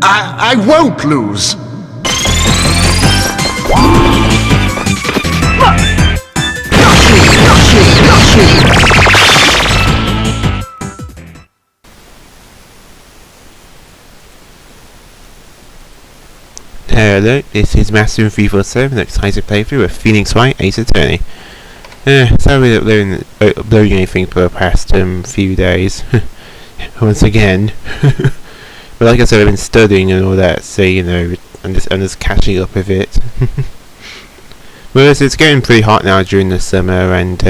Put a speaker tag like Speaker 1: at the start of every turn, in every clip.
Speaker 1: I won't lose.
Speaker 2: Hello, this is Master347, excited playthrough with Phoenix Wright, Ace Attorney. Sorry about uploading anything for the past few days. Once again. But like I said, I've been studying and all that, so you know, I'm just catching up with it. Whereas it's getting pretty hot now during the summer, and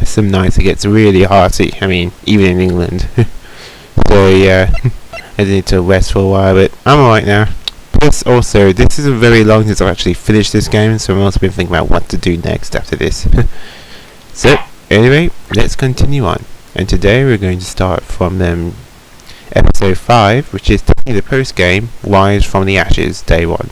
Speaker 2: some nights it gets really hearty. I mean, even in England. So yeah, I need to rest for a while, but I'm alright now. Plus, also, this isn't very long since I've actually finished this game, so I've also been thinking about what to do next after this. So, anyway, let's continue on. And today we're going to start from episode 5, which is technically the post-game, Rise from the Ashes, day 1.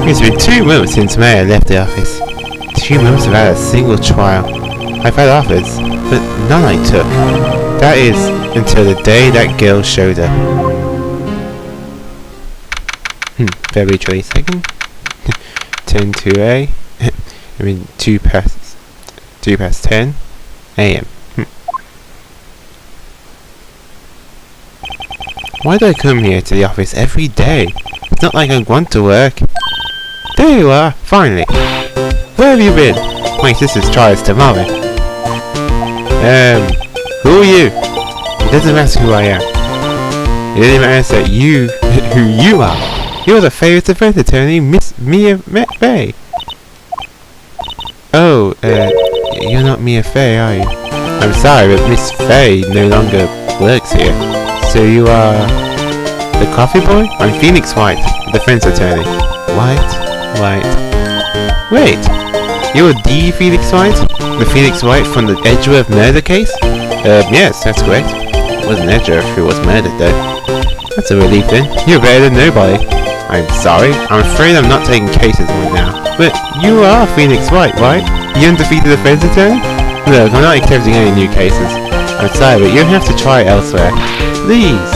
Speaker 2: It's been 2 months since Mayor left the office. 2 months without a single trial. I've had offers, but none I took. That is, until the day that girl showed up. February 22nd. 10 to A. I mean 2 past 10 AM. Why do I come here to the office every day? It's not like I want to work. There you are, finally. Where have you been? My sister's trial is tomorrow. Who are you? It doesn't matter who I am. It only matters that who you are. You're the favourite defense attorney, Miss Mia Fey. Oh, you're not Mia Fey, are you? I'm sorry, but Miss Fey no longer works here. So you are the coffee boy? I'm Phoenix Wright, defense attorney. White? Wait, you're the Phoenix Wright? The Phoenix Wright from the Edgeworth murder case? Yes, that's correct. It wasn't Edgeworth who was murdered though. That's a relief then. You're better than nobody. I'm sorry, I'm afraid I'm not taking cases right now. But you are Phoenix Wright, right? The undefeated defense attorney? Look, I'm not accepting any new cases. I'm sorry, but you'll have to try elsewhere. Please!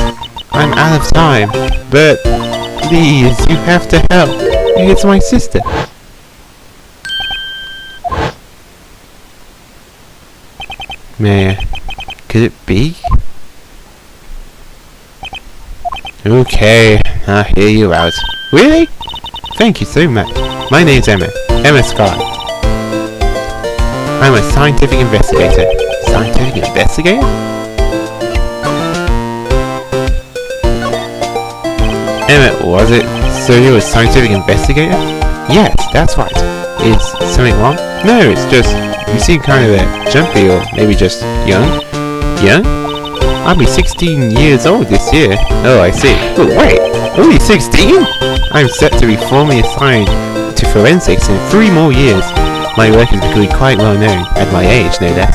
Speaker 2: I'm out of time. But, please, you have to help. It's my sister. Mayor, could it be? Okay, I'll hear you out. Really? Thank you so much. My name's Emma Scott. I'm a scientific investigator. Scientific investigator? Emma, was it? So you're a scientific investigator? Yes, that's right. Is something wrong? No, it's just, you seem kind of jumpy or maybe just young. Young? I'll be 16 years old this year. Oh, I see. Oh, wait, only 16? I'm set to be formally assigned to forensics in 3 more years. My work is becoming quite well known, at my age, no less.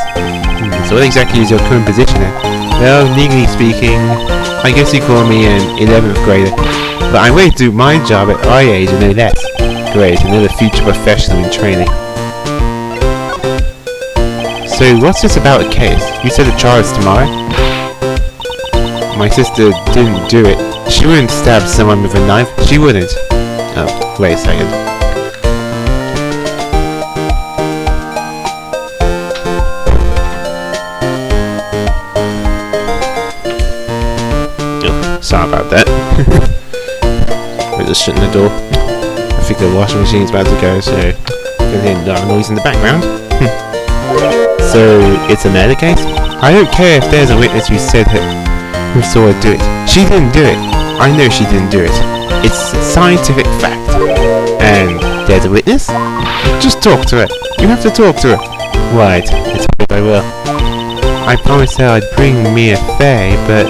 Speaker 2: So what exactly is your current position then? Well, legally speaking, I guess you call me an 11th grader. But I'm ready to do my job at my age and no less. Great, another future professional in training. So what's this about a case? You said the trial is tomorrow? My sister didn't do it. She wouldn't stab someone with a knife. She wouldn't. Oh, wait a second. Oh, sorry about that. We're just shutting the door. I think the washing machine's about to go, so you can hear a noise in the background. So it's a murder case? I don't care if there's a witness who said who saw her do it. She didn't do it. I know she didn't do it. It's a scientific fact. And there's a witness? Just talk to her. You have to talk to her. Right, I suppose I will. I promised her I'd bring Mia Fey, but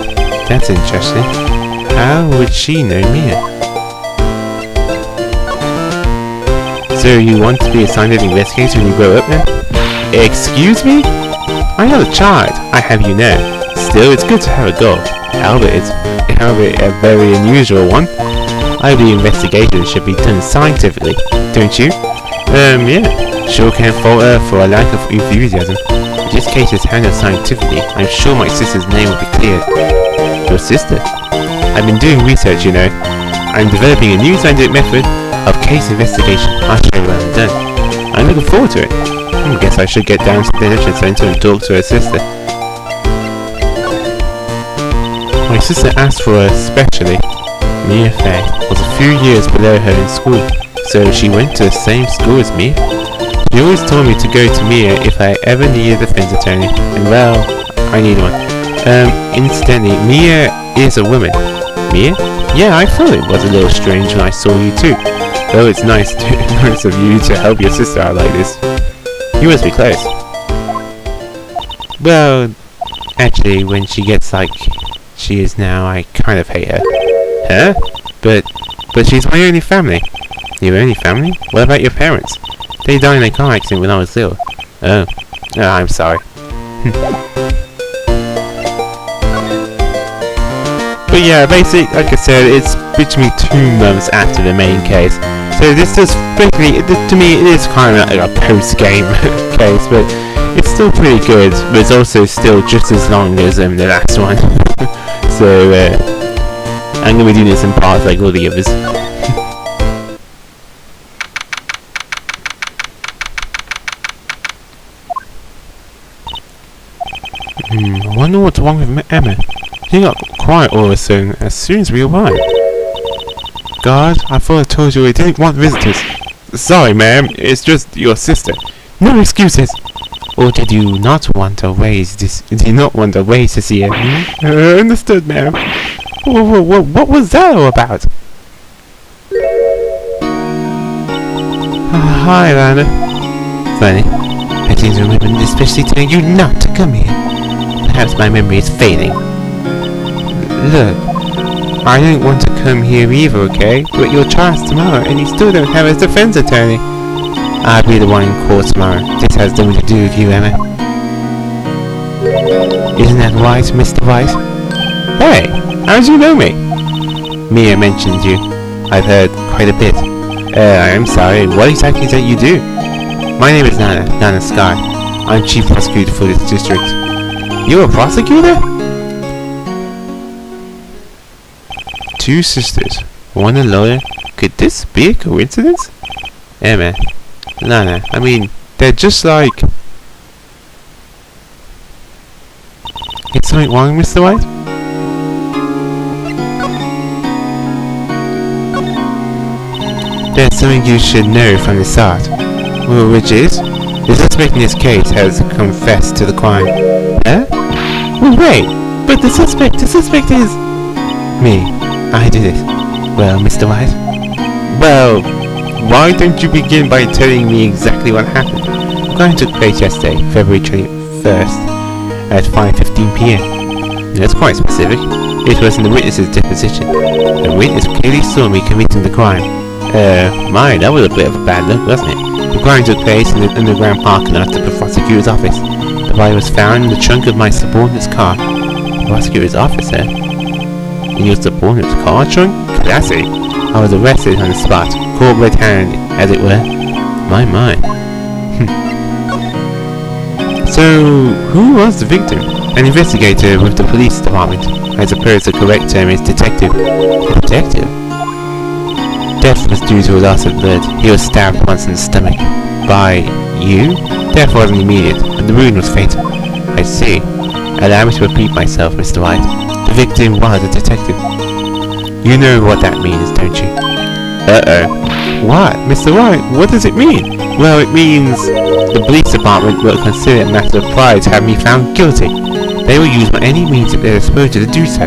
Speaker 2: that's interesting. How would she know Mia? So you want to be a scientific investigator when you grow up then? Excuse me? I'm not a child, I have you know. Still, it's good to have a goal. However, a very unusual one. I believe investigations should be done scientifically, don't you? Yeah. Sure can't fault her for a lack of enthusiasm. If this case is handled scientifically, I'm sure my sister's name will be cleared. Your sister? I've been doing research, you know. I'm developing a new scientific method of case investigation. I'll show you when I'm done. I'm looking forward to it. I guess I should get down to the detention center and talk to her sister. My sister asked for her especially. Mia Fey was a few years below her in school, so she went to the same school as me. She always told me to go to Mia if I ever needed a defense attorney, and well, I need one. Incidentally, Mia is a woman. Mia? Yeah, I thought it was a little strange when I saw you too. Though it's nice of you to help your sister out like this. You must be close. Well, actually, when she gets like she is now, I kind of hate her. Huh? But she's my only family. Your only family? What about your parents? They died in a car accident when I was little. Oh, I'm sorry. But yeah, basically, like I said, it's between 2 months after the main case. So this is basically, to me, it is kind of like a post-game case, but it's still pretty good. But it's also still just as long as the last one. So I'm gonna be doing this in parts like all the others. I wonder what's wrong with Emma. She got quiet all of a sudden as soon as we arrived. God, I thought I told you I didn't want visitors. Sorry, ma'am, it's just your sister. No excuses. Or did you not want a ways to see her? Understood, ma'am. What was that all about? Hi, Lana. Funny. I didn't remember especially telling you not to come here. Perhaps my memory is fading. Look, I don't want to come here either, okay? But your trial's tomorrow, and you still don't have a defense attorney. I'll be the one in court tomorrow. This has nothing to do with you, Emma. Isn't that right, Mr. Wright? Hey, how did you know me? Mia mentioned you. I've heard quite a bit. I'm sorry, what exactly is that you do? My name is Nana Sky. I'm chief prosecutor for this district. You're a prosecutor? 2 sisters, one a lawyer. Could this be a coincidence? Emma, Lana, I mean, they're just like... Is something wrong, Mr. White? There's something you should know from the start. Well, which is? The suspect in this case has confessed to the crime. Huh? Well, wait, but the suspect is... Me. I did it. Well, Mr. White? Well, why don't you begin by telling me exactly what happened? The crime took place yesterday, February 21st, at 5:15 p.m. That's quite specific. It was in the witness's deposition. The witness clearly saw me committing the crime. That was a bit of a bad look, wasn't it? The crime took place in the underground parking lot of the prosecutor's office. The body was found in the trunk of my subordinate's car. The prosecutor's office, eh? In your subordinate's car trunk? Classy. I was arrested on the spot, caught red-handed, as it were. My. So, who was the victim? An investigator with the police department. I suppose the correct term is detective. A detective? Death was due to a loss of blood. He was stabbed once in the stomach. By you? Death wasn't immediate, but the wound was fatal. I see. Allow me to repeat myself, Mr. White. The victim was a detective. You know what that means, don't you? Uh-oh. What? Mr. White, what does it mean? Well, it means the police department will consider it a matter of pride to have me found guilty. They will use by any means at their disposal to do so.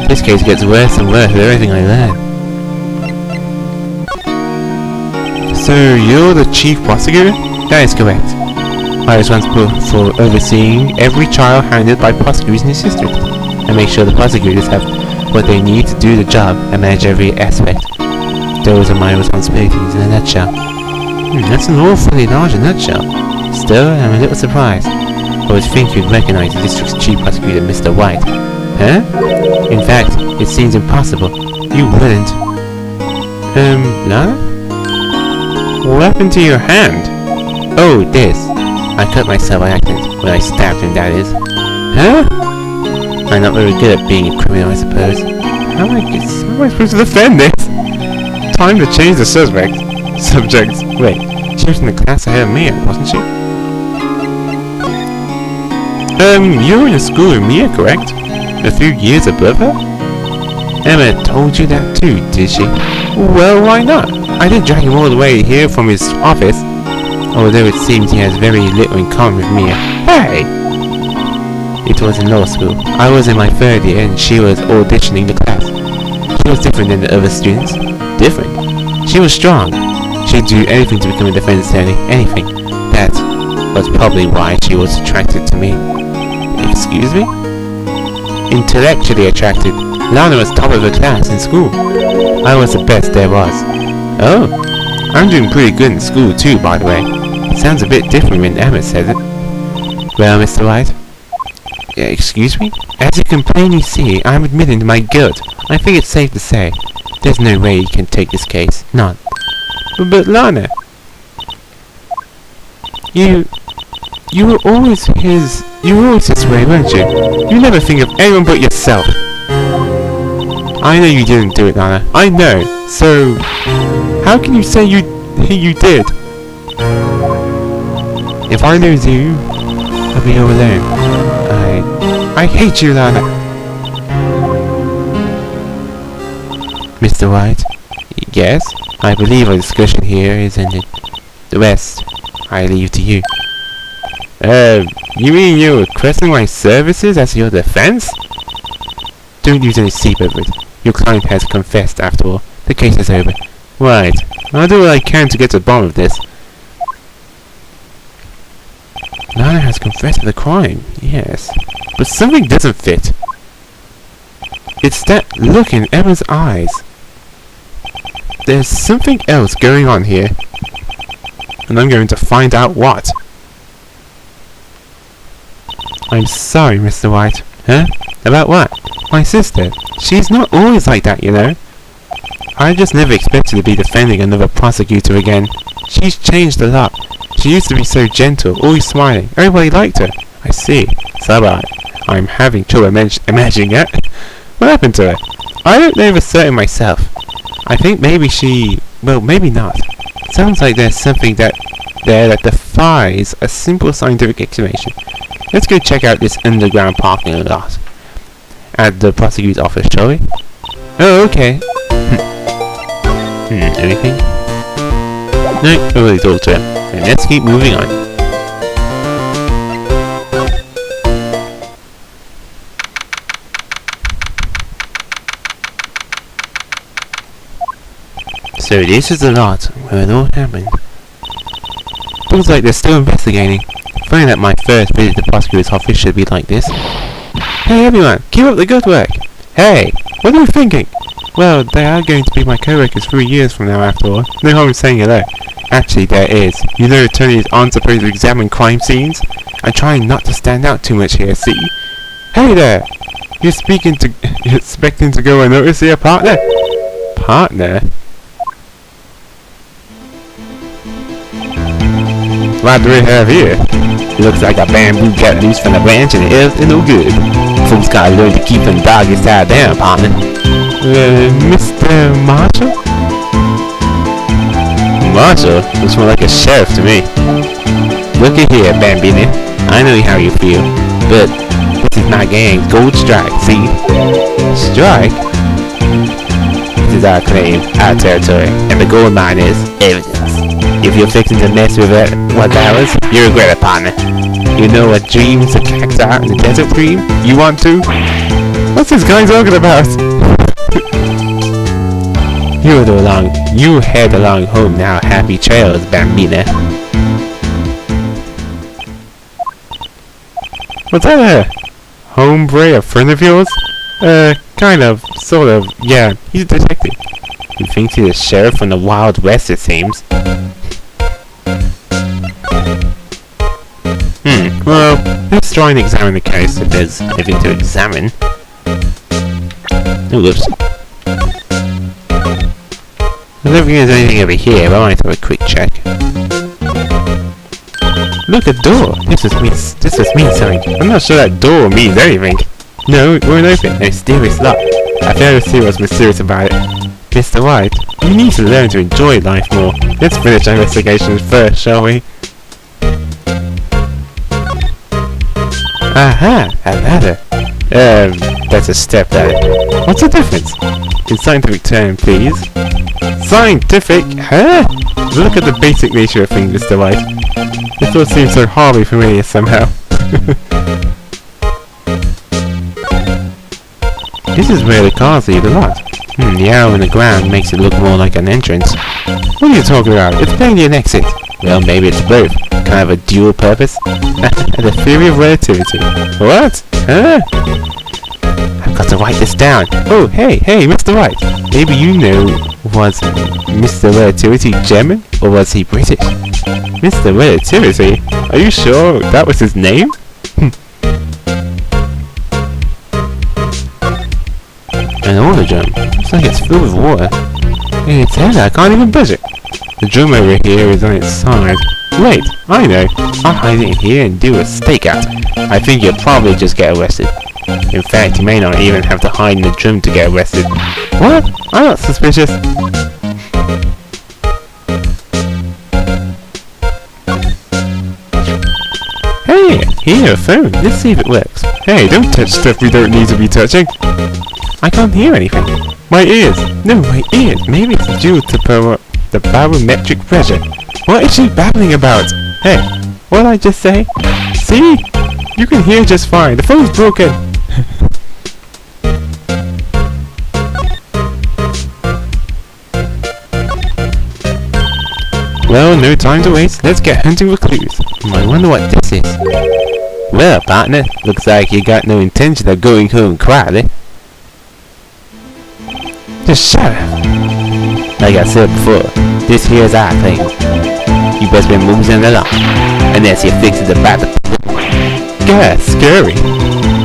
Speaker 2: This case gets worse and worse with everything I learn. So, you're the chief prosecutor? That is correct. I am responsible for overseeing every trial handled by prosecutors in this district, and make sure the prosecutors have what they need to do the job and manage every aspect. Those are my responsibilities in a nutshell. That's an awfully large nutshell. Still, I'm a little surprised. I would think you'd recognize the district's chief prosecutor, Mr. White. Huh? In fact, it seems impossible. You wouldn't. Lana? What happened to your hand? Oh, this. I cut myself by accident when I stabbed him, that is. Huh? I'm not very good at being a criminal, I suppose. How am I supposed to defend this? Time to change the subject. Wait, she was in the class ahead of Mia, wasn't she? You were in school with Mia, correct? A few years above her? Emma told you that too, did she? Well, why not? I didn't drag him all the way here from his office, although it seems he has very little in common with Mia. Hey! It was in law school. I was in my third year and she was auditioning the class. She was different than the other students. Different? She was strong. She'd do anything to become a defense attorney. Anything. That was probably why she was attracted to me. Excuse me? Intellectually attracted. Lana was top of her class in school. I was the best there was. Oh, I'm doing pretty good in school too, by the way. Sounds a bit different when Emma says it. Well, Mr. White? Yeah, excuse me? As you can plainly see, I'm admitting to my guilt. I think it's safe to say. There's no way you can take this case. None. But Lana... You were always his... You were always this way, weren't you? You never think of anyone but yourself. I know you didn't do it, Lana. I know. So... How can you say you did? If I lose you, I'll be all alone. I hate you, Lana. Mr. White? Yes? I believe our discussion here is ended. The rest, I leave to you. You mean you're requesting my services as your defense? Don't use any sleep over it. Your client has confessed after all. The case is over. Right. I'll do what I can to get to the bottom of this. Lana has confessed to the crime, yes. But something doesn't fit. It's that look in Emma's eyes. There's something else going on here. And I'm going to find out what. I'm sorry, Mr. White. Huh? About what? My sister. She's not always like that, you know. I just never expected to be defending another prosecutor again. She's changed a lot. She used to be so gentle, always smiling. Everybody liked her. I see. So I'm having trouble imagining it. What happened to her? I don't know for certain myself. I think maybe she... Well, maybe not. Sounds like there's something there that defies a simple scientific explanation. Let's go check out this underground parking lot at the prosecutor's office, shall we? Oh, okay. Anything? No, I really talked to him. And let's keep moving on. So this is the lot where it all happened. Looks like they're still investigating. Funny that my first visit to the prosecutor's office should be like this. Hey everyone, keep up the good work! Hey, what are you thinking? Well, they are going to be my co-workers 3 years from now after all. No harm in saying hello. Actually, there is. You know attorneys aren't supposed to examine crime scenes? I'm trying not to stand out too much here, see? Hey there! You're expecting to go unnoticed here, partner? Partner? What do we have here? It looks like a bamboo cut loose from the branch and it is no good. Folks gotta learn to keep them doggies tied down, partner. Mr. Marshall? Marshall? Looks more like a sheriff to me. Look at here, Bambini. I know how you feel, but this is my gang's gold strike, see? Strike? This is our claim, our territory, and the gold mine is evidence. If you're fixing to mess with it, what that was, you regret it, partner. You know what dreams the cacti in the desert dream? You want to? What's this guy talking about? You head along home now. Happy trails, Bambina. What's that? Hombre, a friend of yours? Kind of, sort of, yeah. He's a detective. He thinks he's a sheriff from the Wild West, it seems. Well, let's try and examine the case if there's anything to examine. Oh, whoops. I don't think there's anything over here, but I might have a quick check. Look, a door! This just means something. I'm not sure that door means anything. No, it won't open. Mysterious lock. I fail to see what's mysterious about it. Mr. White, you need to learn to enjoy life more. Let's finish our investigations first, shall we? Aha! A ladder. That's a step ladder. What's the difference? In scientific term, please. Scientific? Huh? Look at the basic nature of things, Mr. White. This all seems so horribly familiar somehow. This is where the cars leave the lot. The arrow in the ground makes it look more like an entrance. What are you talking about? It's plainly an exit. Well, maybe it's both. Kind of a dual purpose. The theory of relativity. What? Huh? I've got to write this down. Oh, hey, Mr. White. Maybe you know, was Mr. Relativity German, or was he British? Mr. Relativity? Are you sure that was his name? An order drum. Looks like it's filled with water. It's heavy, I can't even budge it. The drum over here is on its side. Wait, I know. I'll hide it in here and do a stakeout. I think you'll probably just get arrested. In fact, you may not even have to hide in the drum to get arrested. What? I'm not suspicious. Hey, here, a phone. Let's see if it works. Hey, don't touch stuff we don't need to be touching. I can't hear anything. My ears. No, my ears. Maybe it's due to the barometric pressure. What is she babbling about? Hey, what did I just say? See? You can hear just fine. The phone's broken. Well, no time to waste. Let's get hunting for clues. I wonder what this is. Well, partner, looks like you got no intention of going home quietly. Just shut up. Like I said before, this here's our thing. You best be moving along, unless you fix it about the... God, scary.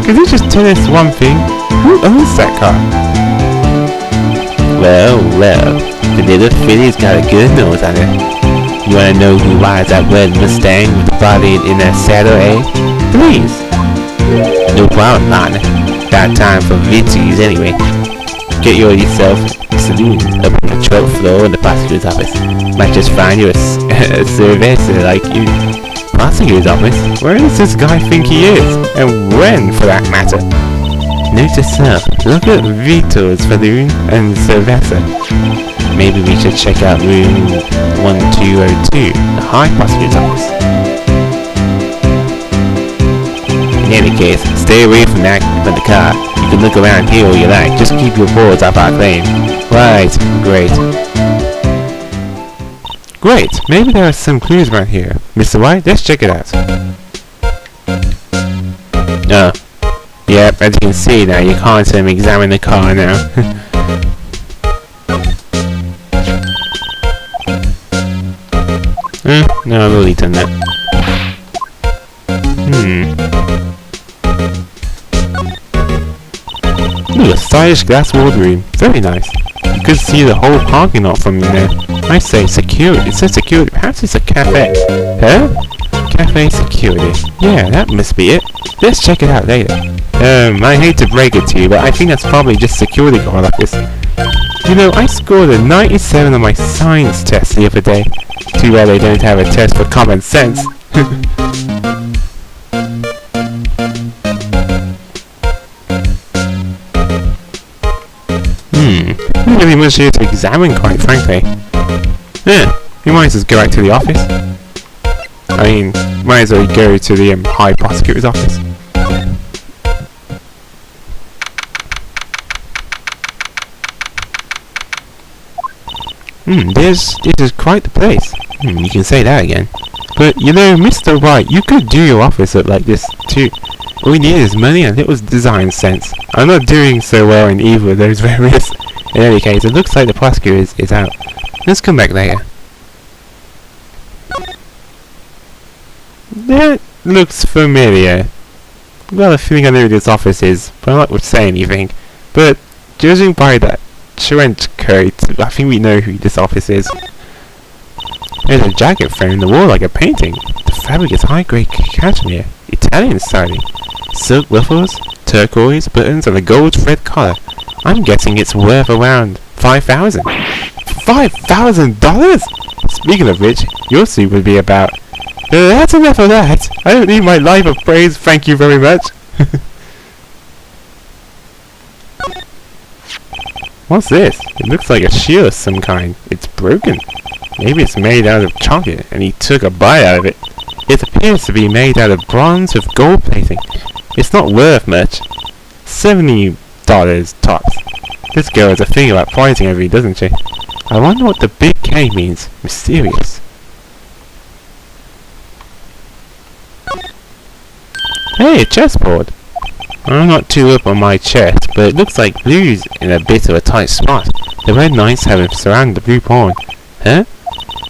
Speaker 2: Could you just tell us one thing? Who owns that car? Well, the little filly's got a good nose on her. You wanna know who rides that red Mustang with the body in that saddle, eh? Please. No problem, partner. About time for VTs anyway. Get yourself a saloon up on the 12th floor in the prosecutor's office. Might just find you a surveyor like you. Prosecutor's office? Where does this guy think he is? And when, for that matter? Note to self, look at Vito's saloon and Sylvester. Maybe we should check out room 1202, the High Prosecutor's office. In any case, stay away from the car. You can look around here all you like, just keep your paws off our claim. Right, great. Great, maybe there are some clues around here. Mr. White, let's check it out. Yep, as you can see now, you can't examine the car now. No, I've already done that. Ooh, a stylish glass-walled room. Very nice. You could see the whole parking lot from in there. I say security. It says security. Perhaps it's a cafe. Huh? Cafe security. Yeah, that must be it. Let's check it out later. I hate to break it to you, but I think that's probably just security guard office. You know, I scored a 97 on my science test the other day. Too bad they don't have a test for common sense. Not really much here to examine, quite frankly. Yeah, we might as well go back to the office. I mean, might as well go to the High Prosecutor's office. This is quite the place. You can say that again. But you know, Mr. Wright, you could do your office up like this too. All we need is money and a little design sense. I'm not doing so well in either of those areas. In any case, it looks like the prosecutor is out. Let's come back later. That looks familiar. I've got a feeling I know who this office is, but I'm not going to say anything. But judging by that trench coat, I think we know who this office is. There's a jacket framed in the wall like a painting. The fabric is high-grade cashmere, Italian styling. Silk ruffles, turquoise buttons, and a gold thread collar. I'm guessing it's worth around $5,000. $5,000? Speaking of which, your suit would be about... That's enough of that. I don't need my life of praise, thank you very much. What's this? It looks like a shield of some kind. It's broken. Maybe it's made out of chocolate, and he took a bite out of it. It appears to be made out of bronze with gold plating. It's not worth much. $70 tops. This girl has a thing about pricing everything, doesn't she? I wonder what the big K means. Mysterious. Hey, a chessboard. I'm not too up on my chess, but it looks like blue's in a bit of a tight spot. The red knights have surrounded the blue pawn. Huh?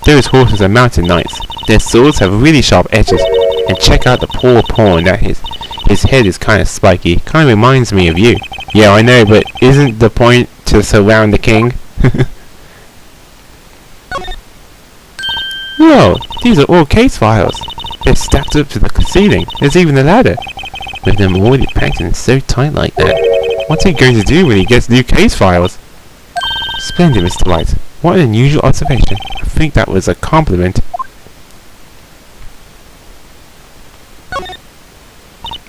Speaker 2: Those horses are mounted knights. Their swords have really sharp edges. And check out the poor pawn, that his head is kind of spiky. Kind of reminds me of you. Yeah, I know, but isn't the point to surround the king? Whoa, these are all case files. They're stacked up to the ceiling. There's even a ladder. With them already packed in so tight like that. What's he going to do when he gets new case files? Splendid, Mr. Wright. What an unusual observation. I think that was a compliment.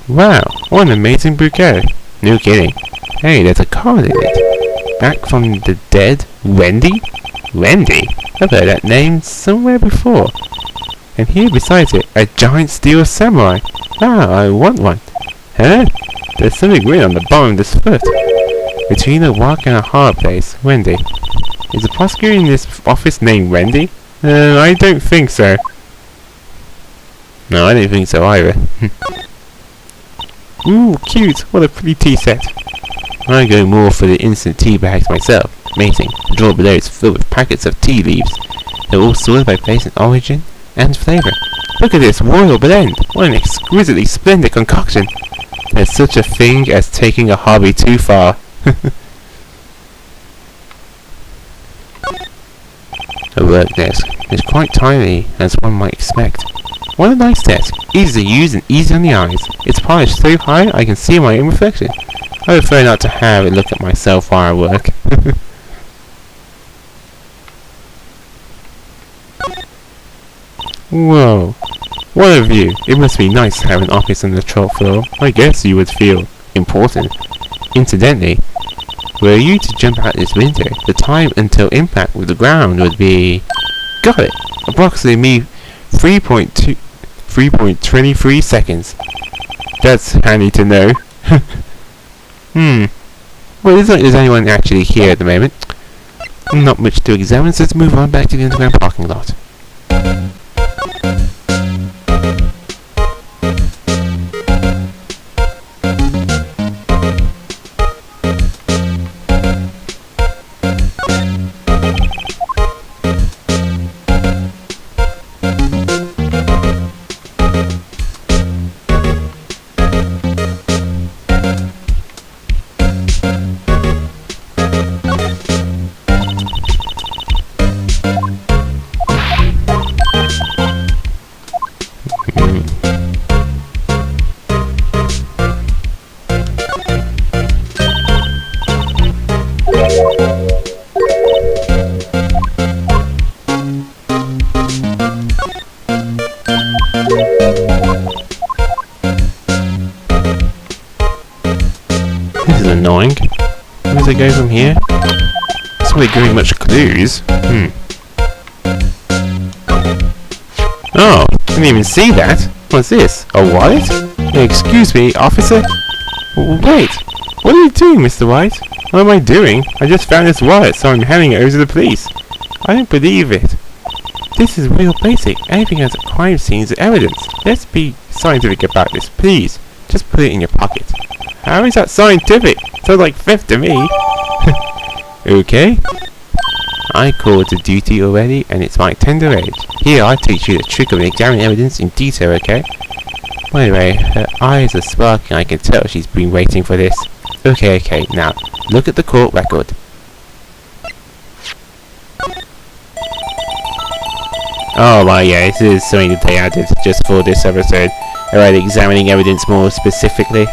Speaker 2: Wow, what an amazing bouquet. No kidding. Hey, there's a card in it. Back from the dead, Wendy? Wendy? I've heard that name somewhere before. And here beside it, a giant steel samurai. Ah, I want one. Huh? There's something written on the bottom of this foot. Between a rock and a hard place, Wendy. Is the prosecutor in this office named Wendy? I don't think so. No, I don't think so either. Ooh, cute! What a pretty tea set. I go more for the instant tea bags myself. Amazing. The drawer below is filled with packets of tea leaves. They're all sorted by place and origin and flavour. Look at this royal blend! What an exquisitely splendid concoction! There's such a thing as taking a hobby too far. A work desk. It's quite tiny, as one might expect. What a nice desk. Easy to use and easy on the eyes. It's polished so high I can see my own reflection. I prefer not to have a look at myself while I work. Whoa. What a view. It must be nice to have an office on the 12th floor. I guess you would feel important. Incidentally, were you to jump out this window, the time until impact with the ground would be... Got it! Approximately 3.23 seconds. That's handy to know. Well, it isn't like there's anyone actually here at the moment. Not much to examine, so let's move on back to the underground parking lot. This is annoying. Where does it go from here? It's not really giving much clues. Oh, didn't even see that. What's this? A wallet? Excuse me, officer? Wait, what are you doing, Mr. White? What am I doing? I just found this wallet, so I'm handing it over to the police. I don't believe it. This is real basic. Anything as a crime scene is evidence. Let's be scientific about this, please. Just put it in your pocket. How is that scientific? Sounds like theft to me. Okay. I called the duty already, and it's my tender age. Here, I teach you the trick of examining evidence in detail, okay? By the way, her eyes are sparkling. I can tell she's been waiting for this. Okay, now, look at the court record. Oh, well, yeah, this is something that they added just for this episode. Alright, examining evidence more specifically.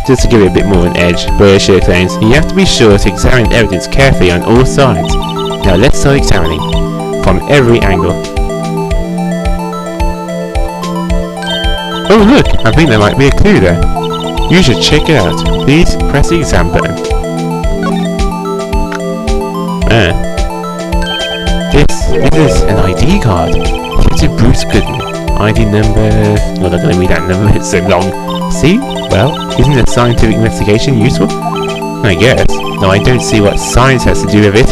Speaker 2: Just to give it a bit more of an edge, Berkshire claims, you have to be sure to examine evidence carefully on all sides. Now let's start examining, from every angle. Oh look, I think there might be a clue there. You should check it out. Please press the exam button. This is an ID card. It's a Bruce Goodman. ID number... I'm not going to read that number, it's so long. See? Well, isn't a scientific investigation useful? I guess. No, I don't see what science has to do with it.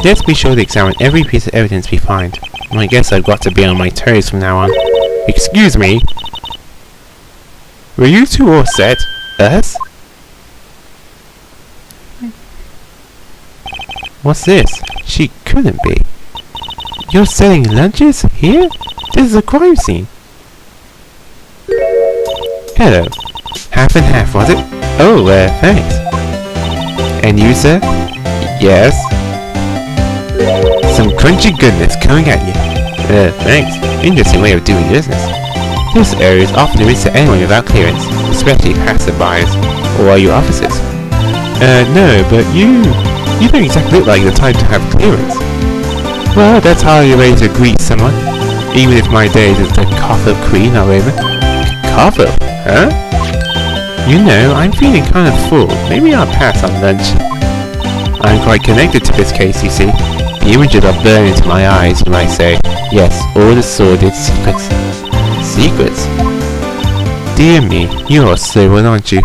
Speaker 2: Let's be sure to examine every piece of evidence we find. I guess I've got to be on my toes from now on. Excuse me? Were you two all set? Us? What's this? She couldn't be. You're selling lunches? Here? This is a crime scene. Hello. Half and half, was it? Oh, thanks. And you, sir? Yes? Some crunchy goodness coming at you. Thanks. Interesting way of doing business. This area is off limits to anyone without clearance, especially passerbys. Or are you officers? No, but you don't exactly look like the type to have clearance. Well, that's how you're ready to greet someone, even if my days as the coffee queen are over. Coffee? Huh? You know, I'm feeling kind of full. Maybe I'll pass on lunch. I'm quite connected to this case, you see. The images are burned into my eyes, you might say. Yes, all the sordid secrets. Secrets? Dear me, you're so one, aren't you?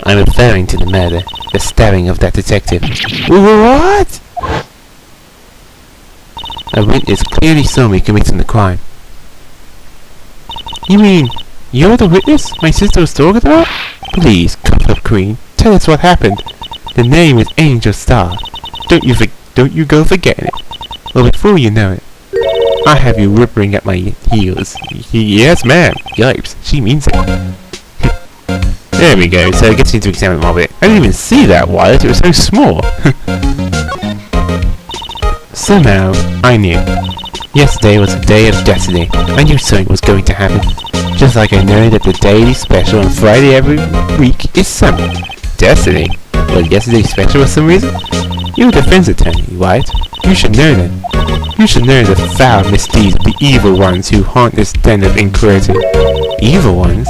Speaker 2: I'm referring to the murder, the stabbing of that detective. What? A witness clearly saw me committing the crime. You mean, you're the witness my sister was talking about? Please, Cup Queen, tell us what happened. The name is Angel Star. Don't you go forgetting it. Well, before you know it, I have you whimpering at my heels. Yes, ma'am. Yipes, she means it. There we go, so it gets you to examine more of it. I didn't even see that wallet, it was so small. Somehow, I knew. Yesterday was a day of destiny. I knew something was going to happen. Just like I know that the daily special on Friday every week is summer. Destiny? Was yesterday's special for some reason? You're a defense attorney, right? You should know that. You should know the foul misdeeds of the evil ones who haunt this den of impurity. Evil ones?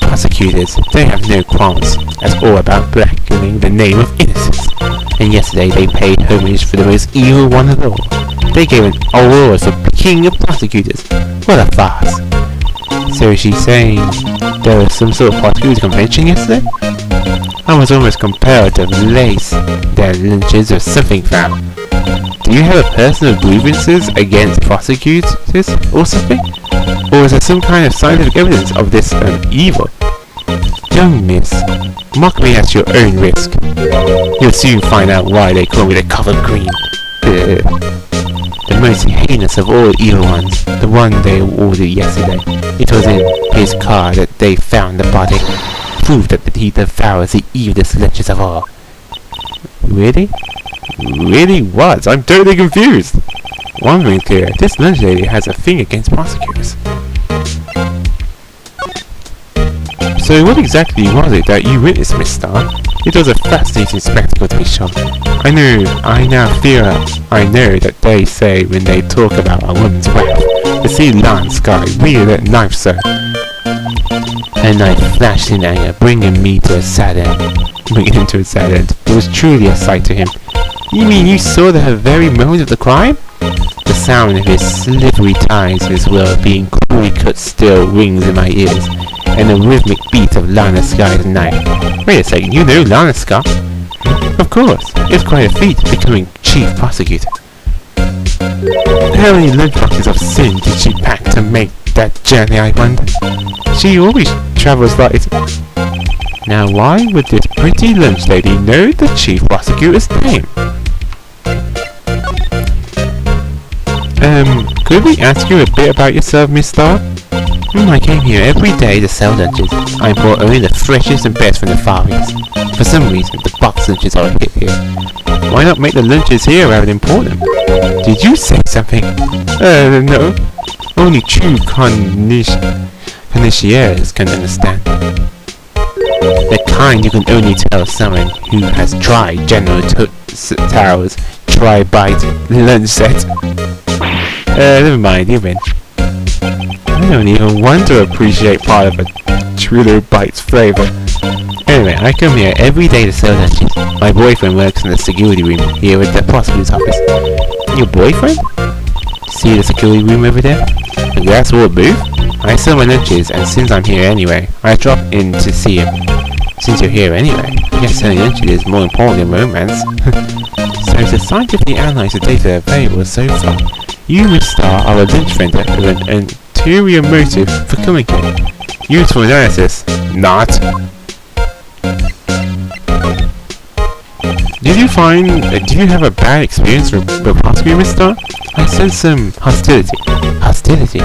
Speaker 2: Prosecutors, they have no qualms. That's all about blackening the name of innocence. And yesterday they paid homage for the most evil one of all. They gave an award for king of prosecutors. What a farce. So she's saying there was some sort of prosecutor convention yesterday? I was almost compelled to lace their lunches with something foul. Do you have a personal grievances against prosecutors or something? Or is there some kind of scientific evidence of this evil? Young miss, mock me at your own risk. You'll soon find out why they call me the covered queen. The most heinous of all evil ones, the one they ordered yesterday. It was in his car that they found the body. Proved that he devours the evilest lunches of all. Really? Really what? I'm totally confused. One thing's clear, this lunch lady has a thing against prosecutors. So what exactly was it that you witnessed, Miss Starr? It was a fascinating spectacle to be sure. I know that they say when they talk about a woman's wealth, the sea lion sky really that knife so. Her knife flashed in anger, bringing him to a sad end. It was truly a sight to him. You mean you saw the very moment of the crime? The sound of his slithery ties as well being cruelly cut steel rings in my ears, and the rhythmic beat of Lana Sky's knife. Wait a second, you know Lana Sky? Of course, it's quite a feat becoming chief prosecutor. How many lunchboxes of sin did she pack to make that journey, I wonder? She always travels like it. Now why would this pretty lunch lady know the chief prosecutor's name? Could we ask you a bit about yourself, Miss Starr? I came here every day to sell lunches. I bought only the freshest and best from the Far East. For some reason, the box lunches are a hit here. Why not make the lunches here rather than import them? Did you say something? No. Only true connoisseurs can understand. The kind you can only tell someone who has tried General Tao's Tri-Bite lunch set. Never mind, you win. I don't even want to appreciate part of a Trilo Bite's flavour. Anyway, I come here every day to sell lunches. My boyfriend works in the security room here at the prosecutor's office. Your boyfriend? See the security room over there? The glass wall booth? I sell my lunches, and since I'm here anyway, I drop in to see him. Since you're here anyway, I guess selling lunches is more important than romance. So to scientifically analyse the data available so far, you, Miss Starr, are a lunch vendor with an ulterior motive for coming here. Useful analysis. Not. Do you have a bad experience with the prosecutor, Miss Starr? I sense some hostility. Hostility?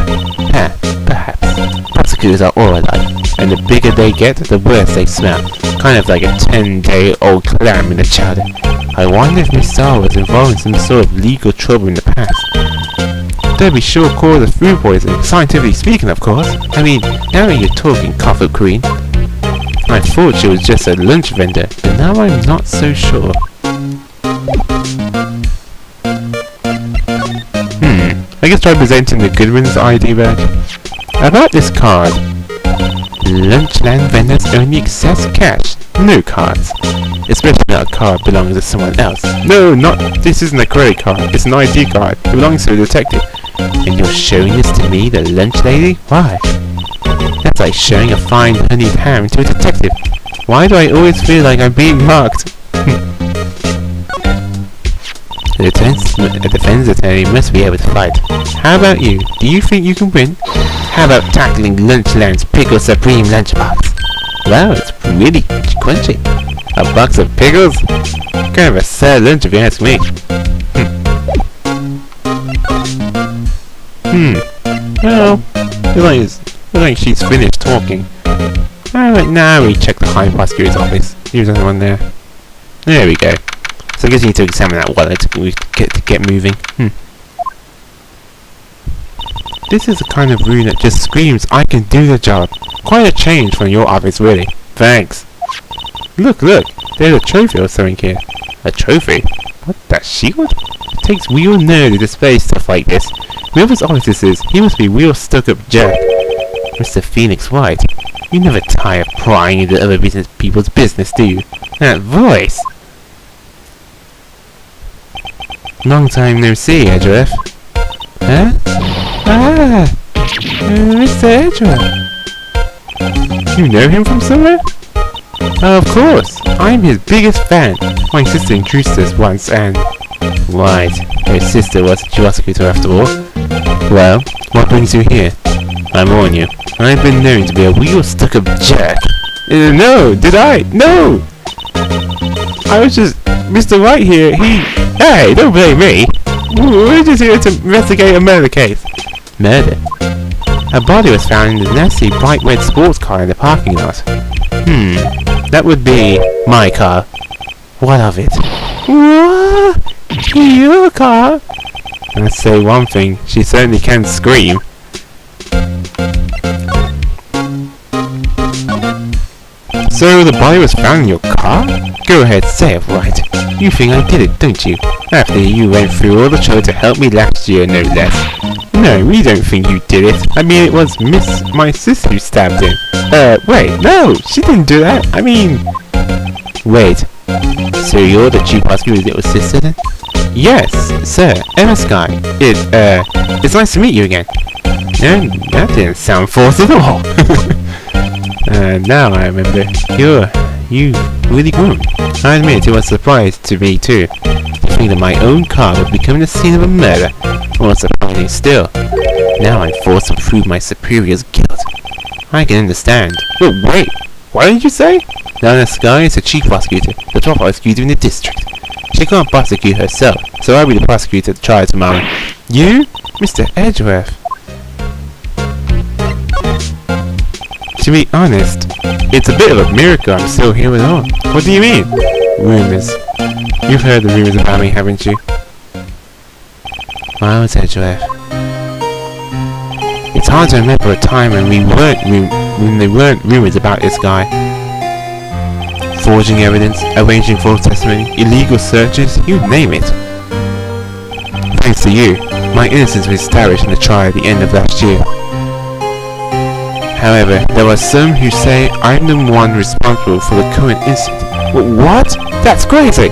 Speaker 2: Perhaps. Prosecutors are all alike, and the bigger they get, the worse they smell. Kind of like a 10-day-old clam in the chowder. I wonder if Miss Starr was involved in some sort of legal trouble in the past. There'd be sure cause of food poisoning, scientifically speaking, of course. I mean, now you're talking, Copper Queen. I thought she was just a lunch vendor, but now I'm not so sure. I guess try presenting the Goodwin's ID badge. About this card. Lunchland vendors only accept cash, no cards. Especially not a card belonging to someone else. No, this isn't a credit card, it's an ID card. It belongs to a detective. And you're showing this to me, the lunch lady? Why? That's like showing a fine honeyed ham to a detective. Why do I always feel like I'm being marked? The defense attorney must be able to fight. How about you? Do you think you can win? How about tackling Lunchland's Pickle Supreme lunchbox? Wow, it's really crunchy. A box of pickles? Kind of a sad lunch if you ask me. Well, looks like she's finished talking. Alright, now we check the High Prosecutor's office. Here's anyone there. There we go. So I guess you need to examine that wallet to get moving. This is the kind of room that just screams, I can do the job. Quite a change from your office, really. Thanks. Look, there's a trophy or something here. A trophy? What the shield? It takes real nerve to display stuff like this. Whoever's office this is, he must be real stuck-up jerk. Mr. Phoenix Wright, you never tire of prying into other people's business, do you? That voice! Long time no see, Edgeworth. Huh? Mr. Edgeworth. You know him from somewhere? Of course, I'm his biggest fan. My sister introduced us once and... Right, her sister was a prosecutor after all. Well, what brings you here? I warn you, I've been known to be a real stuck-up jerk. No, did I? No! I was just... Mr. Wright here, Hey, don't blame me! We're just here to investigate a murder case. Murder? A body was found in the nasty bright red sports car in the parking lot. That would be my car. What of it? What? Your car? I'd say one thing, she certainly can scream. So the body was found in your car? Go ahead, say it right. You think I did it, don't you? After you went through all the trouble to help me last year, no less. No, we don't think you did it. I mean, it was my sister who stabbed him. Wait, no, she didn't do that. I mean... Wait, so you're the chief prosecutor's little sister then? Yes, sir. Emma Sky. It's nice to meet you again. No, that didn't sound forced at all. Now I remember. You really grown. I admit it was a surprise to me too. To think that my own car would become the scene of a murder. More surprising still. Now I'm forced to prove my superior's guilt. I can understand. But wait, what did you say? Nana Sky is the chief prosecutor, the top prosecutor in the district. She can't prosecute herself, so I'll be the prosecutor at the trial tomorrow. You? Mr. Edgeworth. To be honest, it's a bit of a miracle I'm still here at all. What do you mean? Rumors. You've heard the rumors about me, haven't you? Miles Edgeworth. It's hard to remember a time when there weren't rumors about this guy. Forging evidence, arranging false testimony, illegal searches, you name it. Thanks to you, my innocence was established in the trial at the end of last year. However, there are some who say I'm the one responsible for the current incident. What? That's crazy!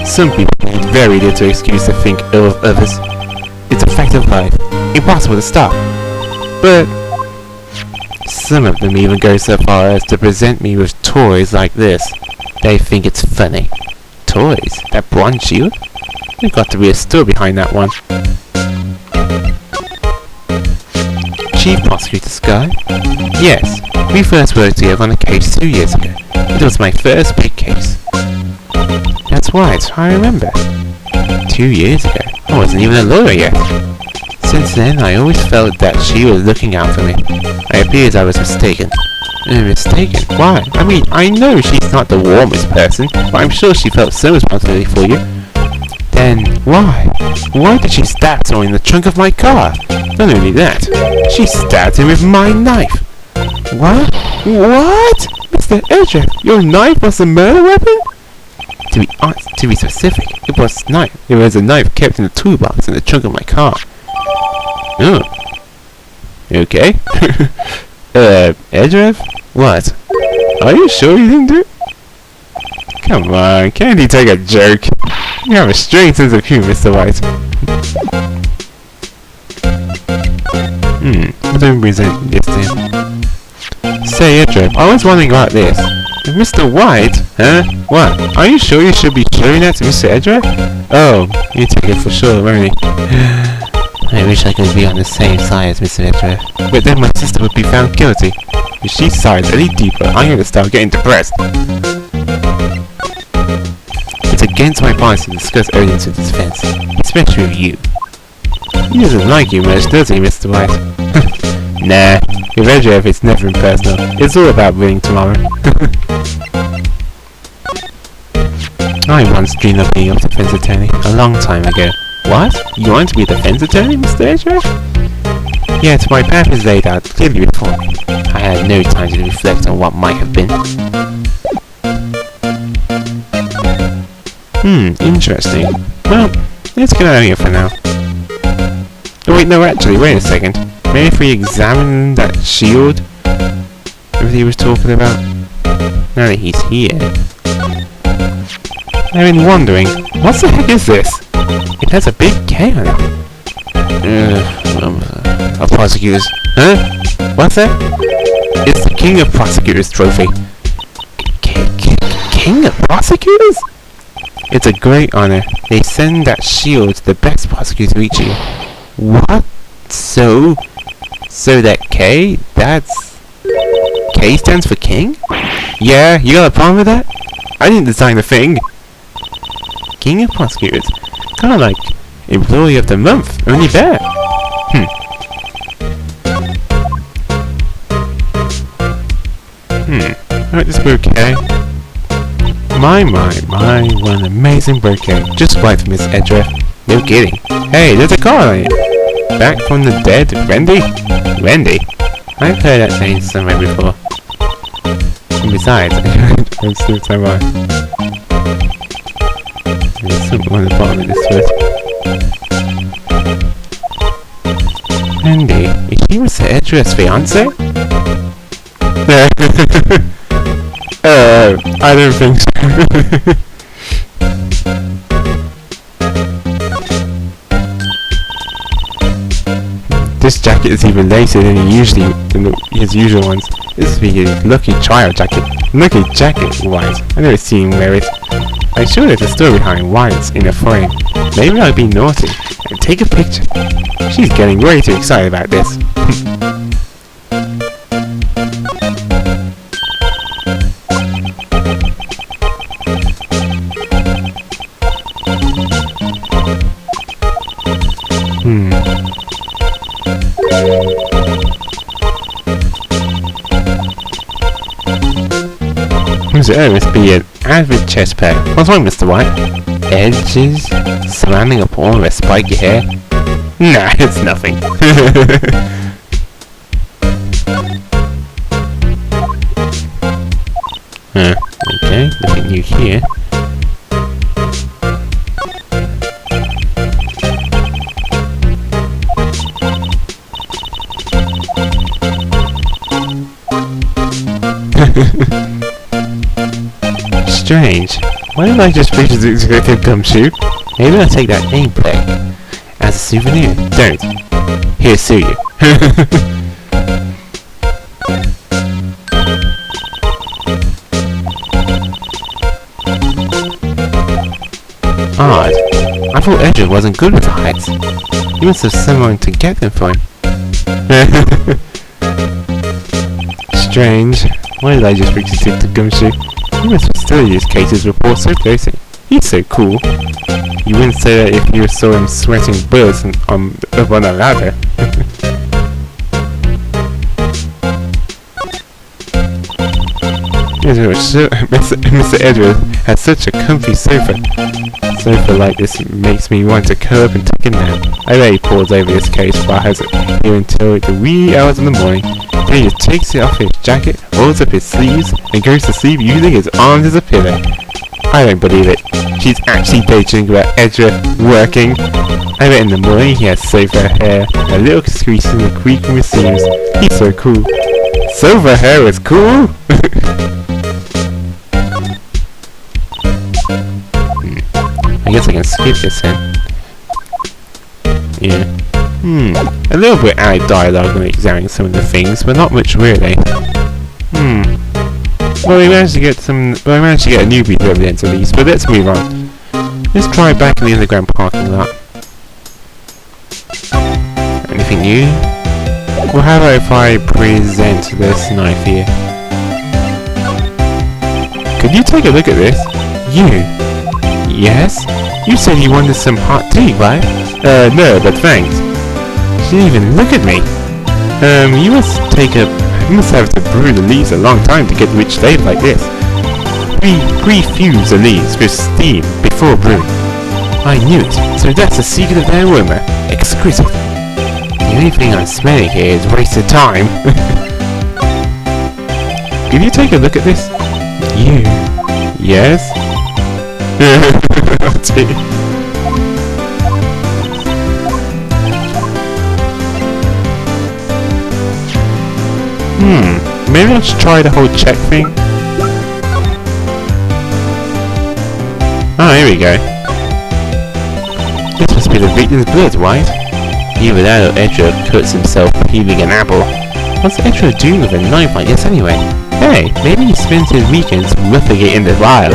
Speaker 2: Some people need very little excuse to think ill of others. It's a fact of life. Impossible to stop. But some of them even go so far as to present me with toys like this. They think it's funny. Toys? That bronze shield? There's got to be a story behind that one. Chief Prosecutor Sky? Yes, we first worked together on a case 2 years ago. It was my first big case. That's right, I remember. 2 years ago? I wasn't even a lawyer yet. Since then, I always felt that she was looking out for me. It appears I was mistaken. Mistaken? Why? I mean, I know she's not the warmest person, but I'm sure she felt some responsibility for you. Then, why? Why did she stab someone in the trunk of my car? Not only that, she stabbed him with my knife. What? What? Mr. Edgeworth, your knife was a murder weapon? To be specific, it was a knife kept in the toolbox in the trunk of my car. Oh. Okay. Edgeworth? What? Are you sure you didn't do it? Come on, can't you take a joke? You have a strange sense of humor, Mr. White. Don't resent this then. Say, Edgeworth, I was wondering about this. Mr. White? Huh? What? Are you sure you should be showing that to Mr. Edgeworth? Oh, you take it for sure, won't you? I wish I could be on the same side as Mr. Edgeworth, but then my sister would be found guilty. If she sides any deeper, I'm going to start getting depressed. It's against my policy to discuss evidence of defense, especially with you. He doesn't like you much, does he, Mr. White? Nah, with Edgeworth it's never impersonal. It's all about winning tomorrow. I once dreamed of being a defense attorney, a long time ago. What? You want to be a defense attorney, Mr. Edgeworth? Yet my path is laid out clearly before me. I had no time to reflect on what might have been. Interesting. Well, let's get out of here for now. Oh wait, no, actually, wait a second. Maybe if we examine that shield that he was talking about, now that he's here. I've been wondering, what the heck is this? It has a big K on it. Of prosecutors. Huh? What's that? It's the King of Prosecutors trophy. King of Prosecutors? It's a great honor. They send that shield to the best prosecutor each year. What? So that K? That's... K stands for King? Yeah, you got a problem with that? I didn't design the thing. King of Prosecutors. Kinda like Employee of the Month, only better. Alright, this bouquet. My, what an amazing bouquet. Just right for Miss Edgeworth. No kidding. Hey, there's a car on it. Back from the dead, Wendy? Wendy? I've heard that name somewhere before. And besides, I'm still so right. There's something on the bottom of this foot. Wendy, is she Mr. Edgeworth's fiance? I don't think so. This jacket is even lacier than his usual ones. This must be his lucky child jacket. Lucky jacket, White. I've never seen him wear it. I'm sure there's a story behind why it's in a frame. Maybe I'll be naughty and take a picture. She's getting way too excited about this. There must be an avid chess player. What's wrong, Mr. White? Edges surrounding up all of her spiky hair? Nah, it's nothing. Okay, nothing new here. Strange. Why did I just picture the executive gumshoe? Maybe I'll take that nameplate as a souvenir. Don't. Here, sue you. Odd. I thought Edward wasn't good with heights. He must have someone to get them for him. Strange. Why did I just picture the gumshoe? He must have studied his case's report so closely. He's so cool. You wouldn't say that if you saw him sweating bullets up on a ladder. Mr. Edward has such a comfy sofa. Sofa like this makes me want to curl up and take a nap. I bet he pores over this case for here until the wee hours in the morning. Then he just takes it off his jacket, rolls up his sleeves, and goes to sleep using his arms as a pillow. I don't believe it. She's actually daydreaming about Edward working. I bet in the morning he has sofa hair, a little crease in the creak from his seams. He's so cool. Sofa hair is cool? I guess I can skip this then. Yeah. A little bit out of dialogue when examining some of the things, but not much really. Well, I managed to get a newbie to evidence at least, but let's move on. Let's try back in the underground parking lot. Anything new? Well, how about if I present this knife here? Could you take a look at this? You? Yes? You said you wanted some hot tea, right? No, but thanks. She didn't even look at me. You must have to brew the leaves a long time to get rich flavor like this. Pre-fuse the leaves with steam before brewing. I knew it, so that's the secret of their aroma. Exquisite. The only thing I'm smelling here is wasted time. Could you take a look at this? You? Yes? Maybe I'll just try the whole check thing. Oh, here we go. This must be the victim's blood, right? Either that or Edward cuts himself peeling an apple. What's Edward doing with a knife like this anyway? Hey, maybe he spends his weekends roughing it in the wild.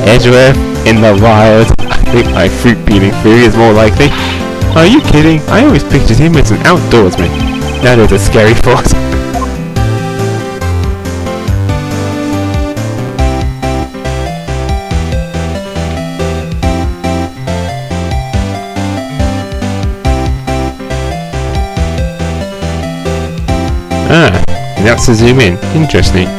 Speaker 2: Edward in the wild. I think my fruit peeling theory is more likely. Are you kidding? I always pictured him as an outdoorsman. Now there's a scary thought. That's to zoom in. Interesting.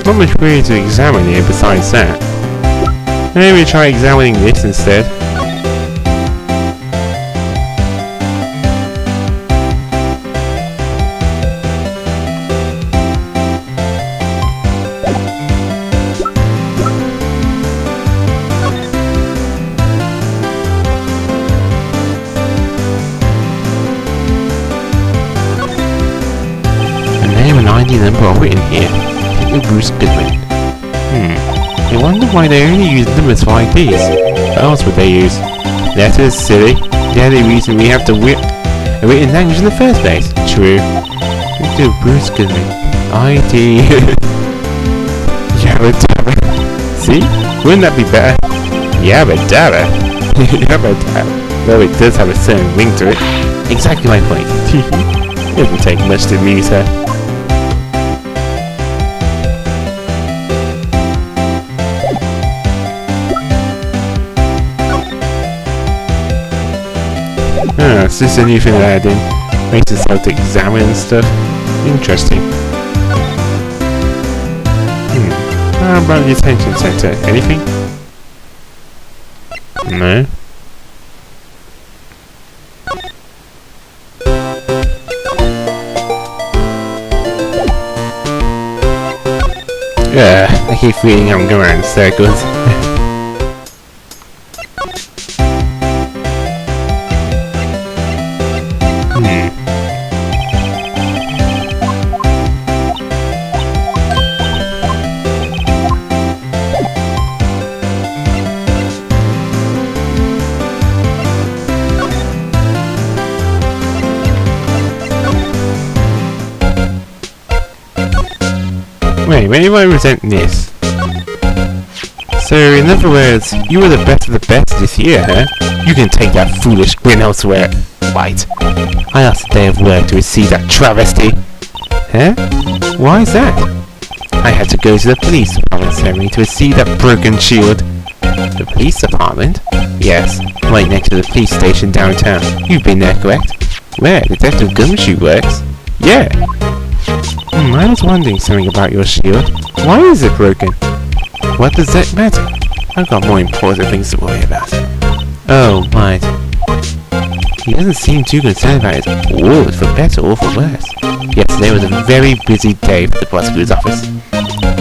Speaker 2: Not much really to examine here besides that. Maybe try examining this instead. A name and ID number are written here. Bruce Goodman. I wonder why they only use numbers for IDs. What else would they use? Letters, silly. The only reason we have to a written language in the first place. True. Let's do Bruce Goodman. ID. Yabba dabba. See? Wouldn't that be better? Yabba dabba. Yabba dabba. Though it does have a certain ring to it. Exactly my point. It doesn't take much to amuse her. Is this a new thing that I did? Makes it start to examine and stuff. Interesting. How about the attention center? Anything? No. I keep feeling I'm going around in circles. Wait, maybe I resent this. So, in other words, you were the best of the best this year, huh? You can take that foolish grin elsewhere. Right. I asked a day of work to receive that travesty. Huh? Why is that? I had to go to the police department ceremony to receive that broken shield. The police department? Yes, right next to the police station downtown. You've been there, correct? Where Detective Gumshoe works? Yeah. I was wondering something about your shield. Why is it broken? What does that matter? I've got more important things to worry about. Oh, right. He doesn't seem too concerned about it at all, for better or for worse. Yesterday was a very busy day for the prosecutor's office.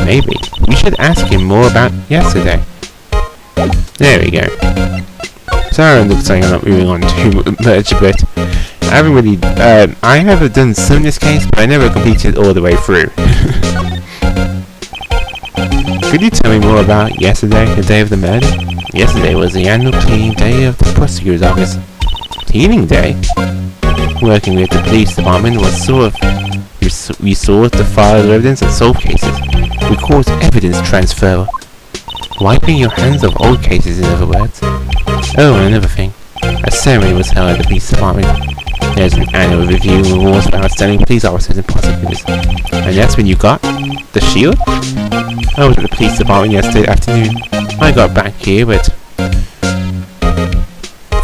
Speaker 2: Maybe we should ask him more about yesterday. There we go. Sorry, it looks like I'm not moving on too much, but I haven't really, I have done some in this case, but I never completed all the way through. Could you tell me more about yesterday, the day of the murder? Yesterday was the annual cleaning day of the prosecutor's office. Cleaning day? Working with the police department was sort of, we sought to file evidence and solve cases. We called evidence transfer. Wiping your hands of old cases, in other words. Oh, and another thing. A ceremony was held at the police department. There's an annual review of awards for outstanding police officers and prosecutors. And that's when you got the shield? I was at the police department yesterday afternoon. I got back here at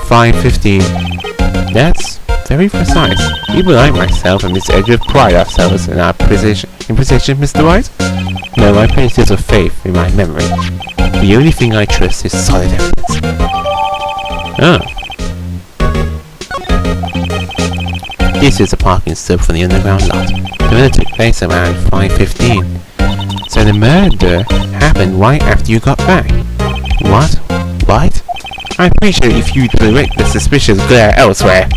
Speaker 2: 5:15. That's very precise. People like myself and Mr. Edgeworth pride ourselves in our precision, Mr. Wright. No, I place little faith in my memory. The only thing I trust is solid evidence. Oh. This is a parking stop for the underground lot. The murder took place around 5:15. So the murder happened right after you got back. What? What? I appreciate if you direct the suspicious glare elsewhere.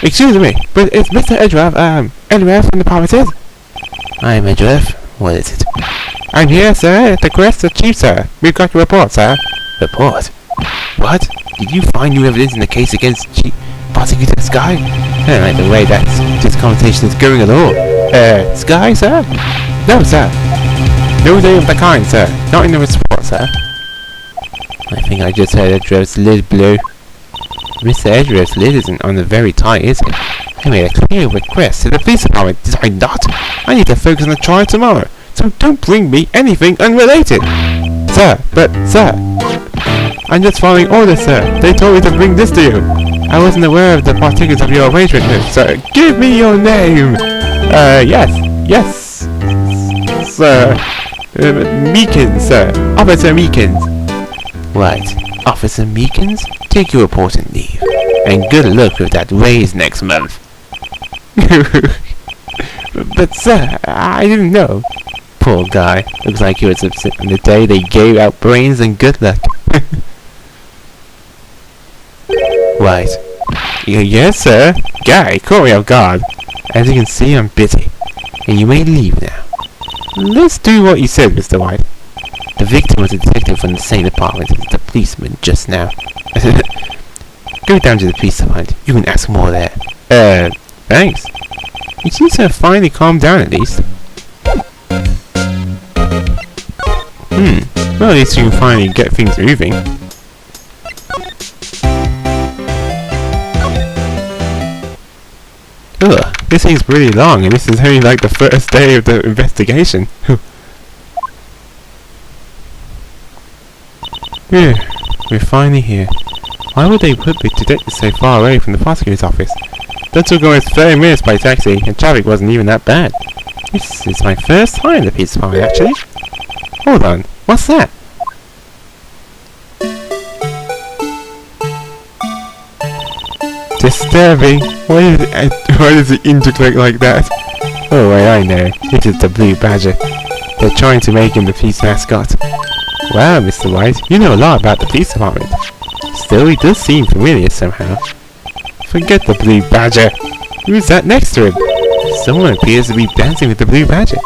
Speaker 2: Excuse me, but it's Mr. Edgeworth, Edgeworth from the premises? I'm Edgeworth. What is it? I'm here, sir, at the request of the chief, sir. We've got your report, sir. Report? What? Did you find new evidence in the case against Chief Prosecutor Sky? I don't like the way that this conversation is going at all. Sky, sir? No, sir. No name of the kind, sir. Not in the report, sir. I think I just heard Edgeworth's lid blow. Mr. Edgeworth's lid isn't on the very tight, is it? I made a clear request to the police department, did I not? I need to focus on the trial tomorrow, so don't bring me anything unrelated. Sir, but, sir, I'm just following orders, sir. They told me to bring this to you. I wasn't aware of the particulars of your arrangement, sir. Give me your name. Yes, sir. Meekins, sir. Officer Meekins. Right. Officer Meekins, take your report and leave. And good luck with that raise next month. But sir, I didn't know. Poor guy. Looks like he was upset on the day they gave out brains and good luck. Right. Yes, sir. Guy, call me off guard. As you can see, I'm busy, and you may leave now. Let's do what you said, Mr. White. The victim was a detective from the same department as the policeman just now. Go down to the police department. You can ask more there. Thanks. You seem to have finally calmed down at least. Well, at least you can finally get things moving. Ugh, this thing's really long, and this is only like the first day of the investigation. Phew, we're finally here. Why would they put the detective so far away from the prosecutor's office? That took almost 30 minutes by taxi, and traffic wasn't even that bad. This is my first time in the police department, actually. Hold on, what's that? Disturbing. Why does it interconnect like that? Oh wait, I know. It is the Blue Badger. They're trying to make him the police mascot. Wow, Mr. White, you know a lot about the police department. Still, he does seem familiar somehow. Forget the Blue Badger. Who's that next to him? Someone appears to be dancing with the Blue Badger.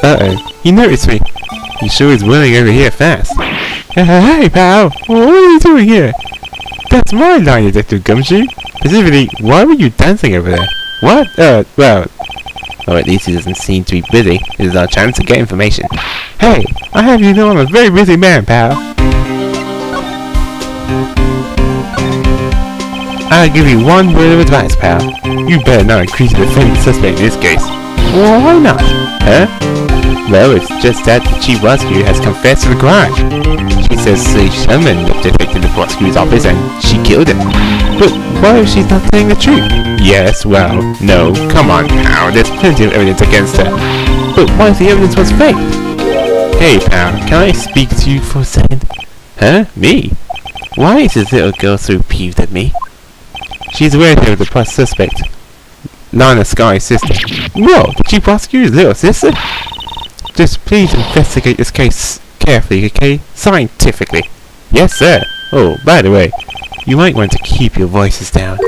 Speaker 2: Uh-oh, he noticed me. He sure is running over here fast. Hey, pal, what are you doing here? That's my line, Detective Gumshoe. Specifically, why were you dancing over there? What? Well... Or at least he doesn't seem to be busy. This is our chance to get information. Hey, I have you know I'm a very busy man, pal. I'll give you one word of advice, pal. You better not agree to defend the suspect in this case. Well, why not? Huh? Well, it's just that the chief prosecutor has confessed to the crime. She says she summoned the detective to the prosecutor's office and she killed him. But what if she's not telling the truth? Yes, well, no, come on, pal, there's plenty of evidence against her. But what if the evidence was fake? Hey, pal, can I speak to you for a second? Huh? Me? Why is this little girl so peeved at me? She's aware of the suspect, Lana Sky's sister. Whoa, the chief prosecutor's little sister? Just please investigate this case carefully, okay? Scientifically. Yes, sir. Oh, by the way, you might want to keep your voices down.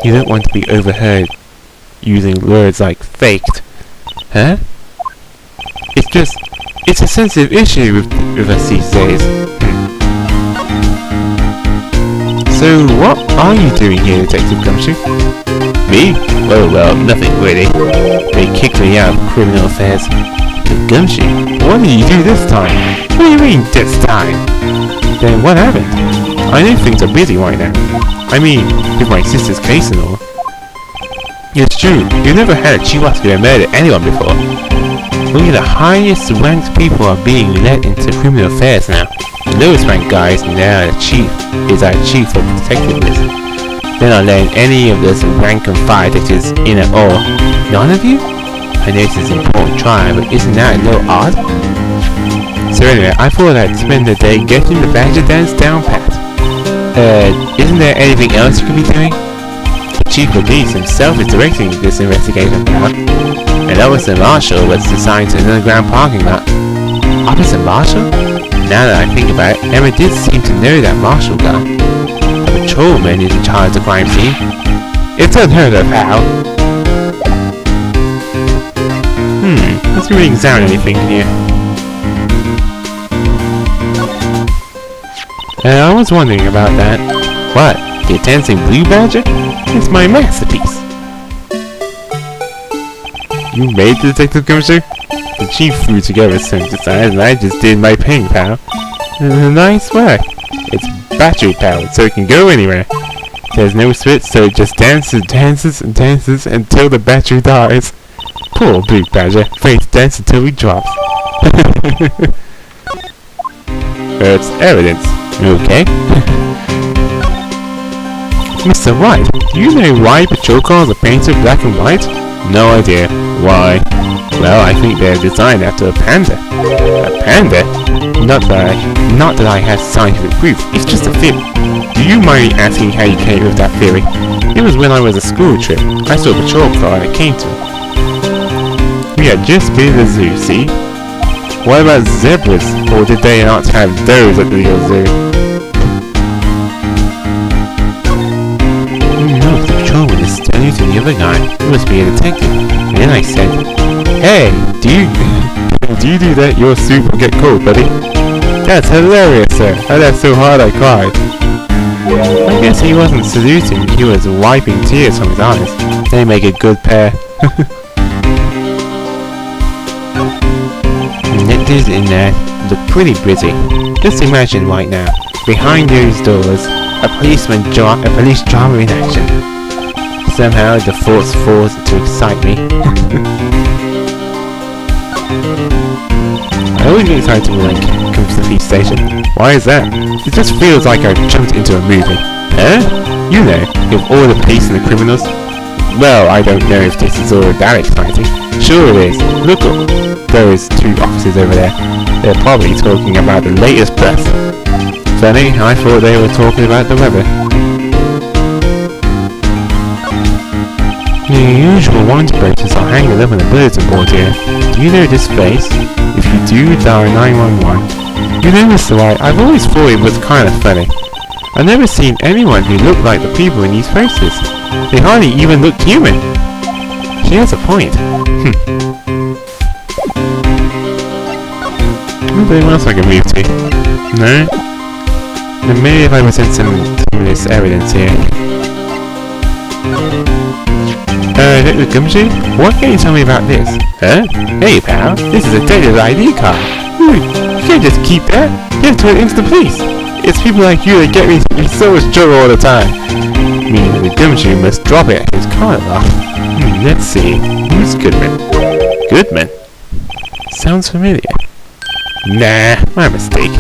Speaker 2: You don't want to be overheard using words like faked. Huh? It's a sensitive issue with us these days. So, what are you doing here, Detective Gumshoe? Me? Oh, well, nothing really. They kicked me out of criminal affairs. But Gumshoe, what did you do this time? What do you mean, this time? Then what happened? I know things are busy right now. I mean, with my sister's case and all. It's true, you've never had a chief prosecutor murder anyone before. Only the highest ranked people are being led into criminal affairs now. The lowest ranked guys now is our chief of detectives. They're not letting any of those rank and file detectives in at all. None of you? I know this is an important trial, but isn't that a little odd? So anyway, I thought I'd spend the day getting the Badger dance down pat. Isn't there anything else you could be doing? The chief of police himself is directing this investigation, pal. And Officer Marshall was assigned to an underground parking lot. Officer Marshall? Now that I think about it, Emma did seem to know that Marshall guy. A patrolman is in charge of the crime scene. It's unheard of, pal. Let's really examine anything here. I was wondering about that. What? The dancing Blue Badger? It's my masterpiece. You made the Detective Gumshoe? The chief threw together synthesized and I just did my ping, pal. Nice work. It's battery powered so it can go anywhere. There's no switch so it just dances until the battery dies. Poor Blue Badger, afraid to dance until he drops. It's evidence. Okay. Mr. Wright, do you know why patrol cars are painted black and white? No idea. Why? Well, I think they're designed after a panda. A panda? Not that I have scientific proof. It's just a theory. Do you mind me asking how you came with that theory? It was when I was a school trip. I saw a patrol car and I came to it. We had just been to the zoo, see? What about zebras? Or did they not have those at the real zoo? No, the patrolman is standing to the the other guy. He must be a detective. And then I said, "Hey, do you do that? Your suit will get cold, buddy." "That's hilarious, sir. I laughed so hard I cried." I guess he wasn't saluting, he was wiping tears from his eyes. They make a good pair. Detectives in there look pretty busy. Just imagine right now, behind those doors, a police drama in action. Somehow the thoughts falls to excite me. I always get excited when I come to the police station. Why is that? It just feels like I've jumped into a movie. Eh? You know, with all the police and the criminals. Well, I don't know if this is all that exciting. Sure it is. Look at those two officers over there. They're probably talking about the latest press. Funny, I thought they were talking about the weather. The usual wanted posters are hanging up on the bulletin board here. Do you know this face? If you do, dial 911. You know, Mr. Wright, I've always thought it was kind of funny. I've never seen anyone who looked like the people in these posters. They hardly even look human. She has a point. Anything else I can move to? No? Then maybe if I present some of this evidence here. Detective Gumshoe? What can you tell me about this? Huh? Hey pal, this is a detective's ID card. You can't just keep that. You have to turn it into the police. It's people like you that get me in so much trouble all the time. Meaning that the Gumshoe must drop it at his card off. Let's see. Who's Goodman? Goodman? Sounds familiar. Nah, my mistake.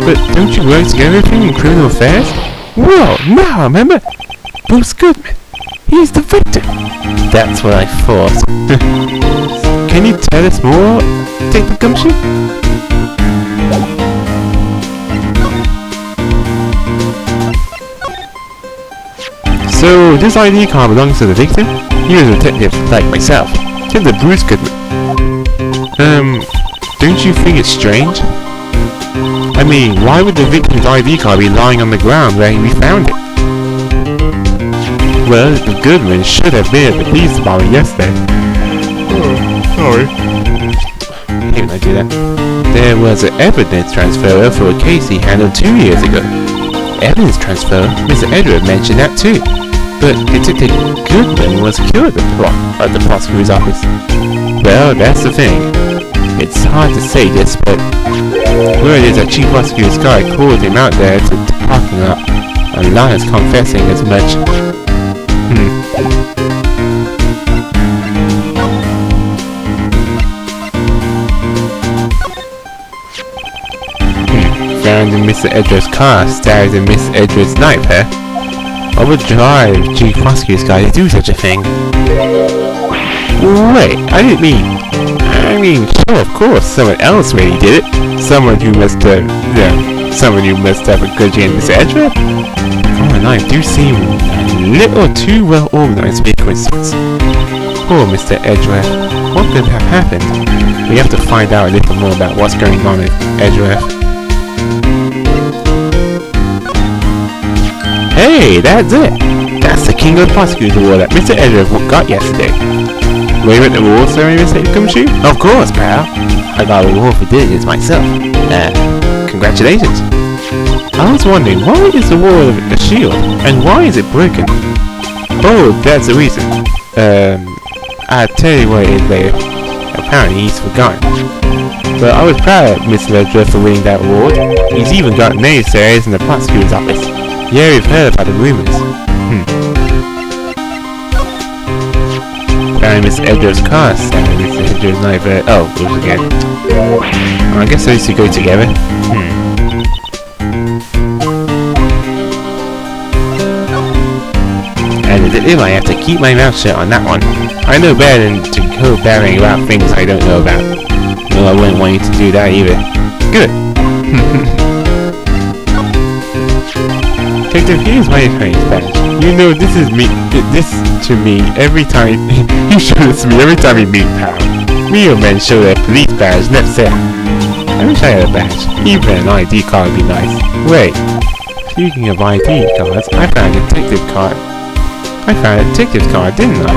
Speaker 2: But don't you work together with him in criminal affairs? Whoa, now I remember. Bruce Goodman. He's the victim. That's what I thought. Can you tell us more, Detective Gumshoe? So, this ID card belongs to the victim? He was a detective like myself. Detective Bruce Goodman. Don't you think it's strange? I mean, why would the victim's ID card be lying on the ground where we found it? Well, the Goodman should have been at the police department yesterday. Oh, sorry. Hate when I do that. There was an evidence transfer for a case he handled 2 years ago. Evidence transfer? Mr. Edward mentioned that too. But Detective Goodman was killed at the prosecutor's office. Well, that's the thing. It's hard to say this, but word is that Chief Prosecutor's guy called him out there to the parking lot, and Lana's confessing as much. Found in Mr. Edwards' car, stabbed in Miss Edwards' knife, huh? What would drive Chief Prosecutor's guy to do such a thing? Wait, I mean, sure, of course, someone else really did it. Someone who must have a grudge against Mr. Edward? Oh, and I do seem a little too well organized to be a coincidence. Poor Mr. Edgeworth. What could have happened? We have to find out a little more about what's going on with Edgeworth. Hey, that's it! That's the King of the Prosecutors Award that Mr. Edgeworth got yesterday. Were you at the award ceremony, Mr. Gumshoe? Of course, pal. I got an award for diligence myself. Congratulations. I was wondering, why is the award a shield? And why is it broken? Oh, that's the reason. I'll tell you what it is later. Apparently he's forgotten. But I was proud of Mr. Edgeworth for winning that award. He's even got naysayers in the prosecutor's office. Yeah, we've heard about the rumors. Found Mr. Edgeworth's car, and Mr. Edgeworth's knife. Oops again. I guess those two go together. If I have to keep my mouth shut on that one. I know better than to go babbling about things I don't know about. No, I wouldn't want you to do that either. Good. Detective, here's my face badge. You know this is me. This to me every time. You show this to me every time we meet, pal. Real men show their police badge, that's it. I wish I had a badge. Even an ID card would be nice. Wait. Speaking of ID cards, I found a detective card. I found a ticket card, didn't I?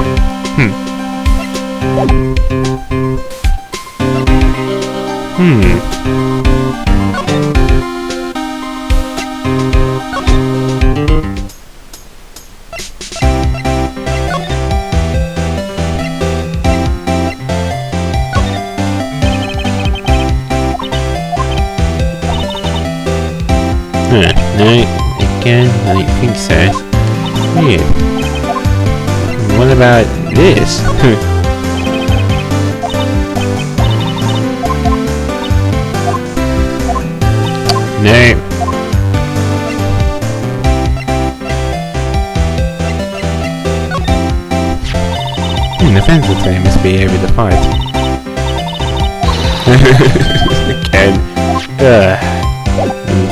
Speaker 2: No, again, I don't think so. Weird. What about this? No. The fence will tell you must be over the fight. Again.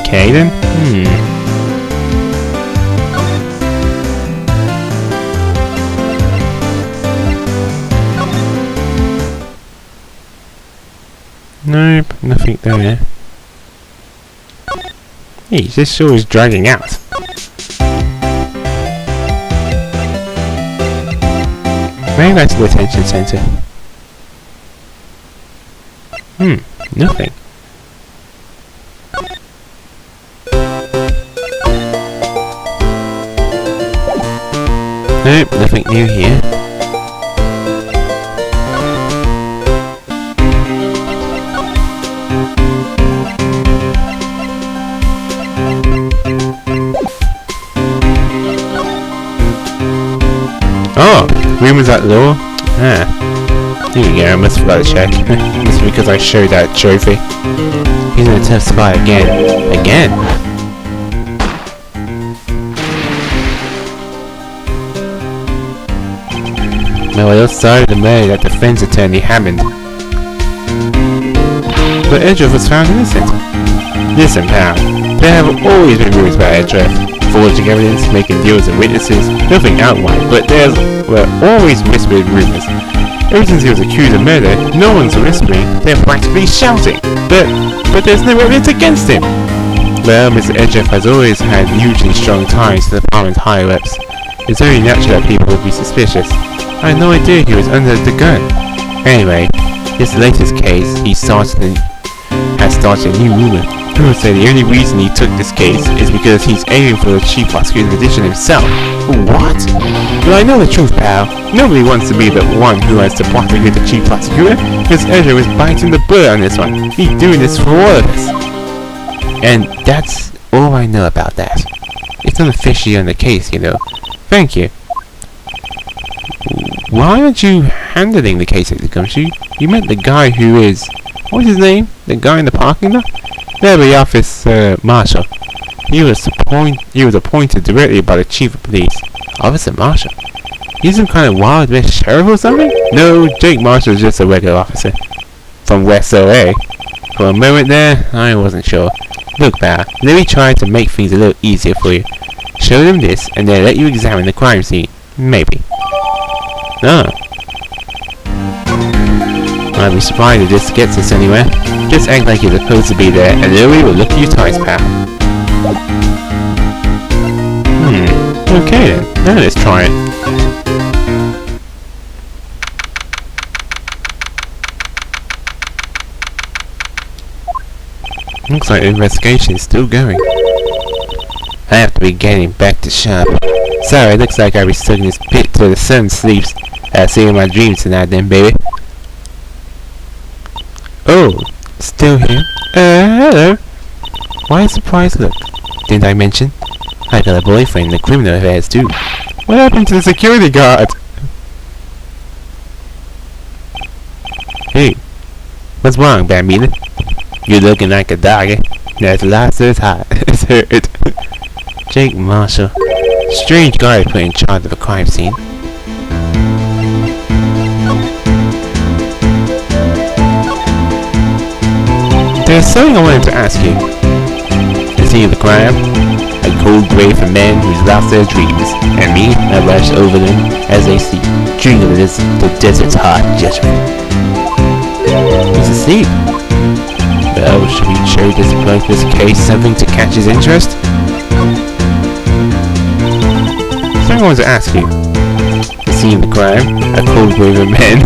Speaker 2: Okay then. Nope, nothing there. Hey, this show is dragging out. Maybe that's the attention center. Nothing. Nope, nothing new here. Oh, rumors at law? Here we go, I must have forgot to check. Must be because I showed that trophy. He's in a tough spot again. Again? No, I also started the murder that defense attorney Hammond. But Edgeworth was found innocent. Listen, pal, there have always been rumors about Edgeworth. Forging evidence, making deals with witnesses, nothing outright, but there were always whispered rumors. Ever since he was accused of murder, no one's whispering, they're practically shouting. But there's no evidence against him. Well, Mr. Edgeworth has always had hugely strong ties to the department's higher-ups. It's only natural that people would be suspicious. I had no idea he was under the gun. Anyway, this latest case, has started a new rumor. People say the only reason he took this case is because he's aiming for the chief prosecutor's position himself. What? Well, I know the truth, pal. Nobody wants to be the one who has to prosecute the chief prosecutor, because Ezra was biting the bullet on this one. He's doing this for all of us. And that's all I know about that. It's unofficially on the case, you know. Thank you. Why aren't you handling the case at the Gumshoe? You meant the guy who is... What's his name? The guy in the parking lot? There, the office marshal. He was appointed directly by the chief of police. Officer Marshall? He's some kind of wild west sheriff or something? No, Jake Marshall is just a regular officer. From West LA. For a moment there, I wasn't sure. Look, pal, let me try to make things a little easier for you. Show them this, and they'll let you examine the crime scene. Maybe. No. I'd be surprised if this gets us anywhere. Just act like you're supposed to be there, and Louie will look at you twice, pal. Okay then. Now let's try it. Looks like the investigation is still going. I have to be getting back to shop. Sorry, looks like I'll be stuck in this pit till the sun sleeps. I'll see you in my dreams tonight then, baby. Oh, still here? Hello. Why a surprised look? Didn't I mention? I got a boyfriend in the criminal affairs too. What happened to the security guard? Hey, what's wrong, Bambina? You're looking like a doggy. That's last is hot. It's hurt. Jake Marshall. Strange guy put in charge of a crime scene. There's something I wanted to ask you. The scene of the crime? A cold grave for men who's lost their dreams, and me, I rush over them as they sleep, dreaming of the desert's hot judgment. He's asleep. Well, should we show this case something to catch his interest? Something I wanted to ask you. scene of the crime. A cold wave of men.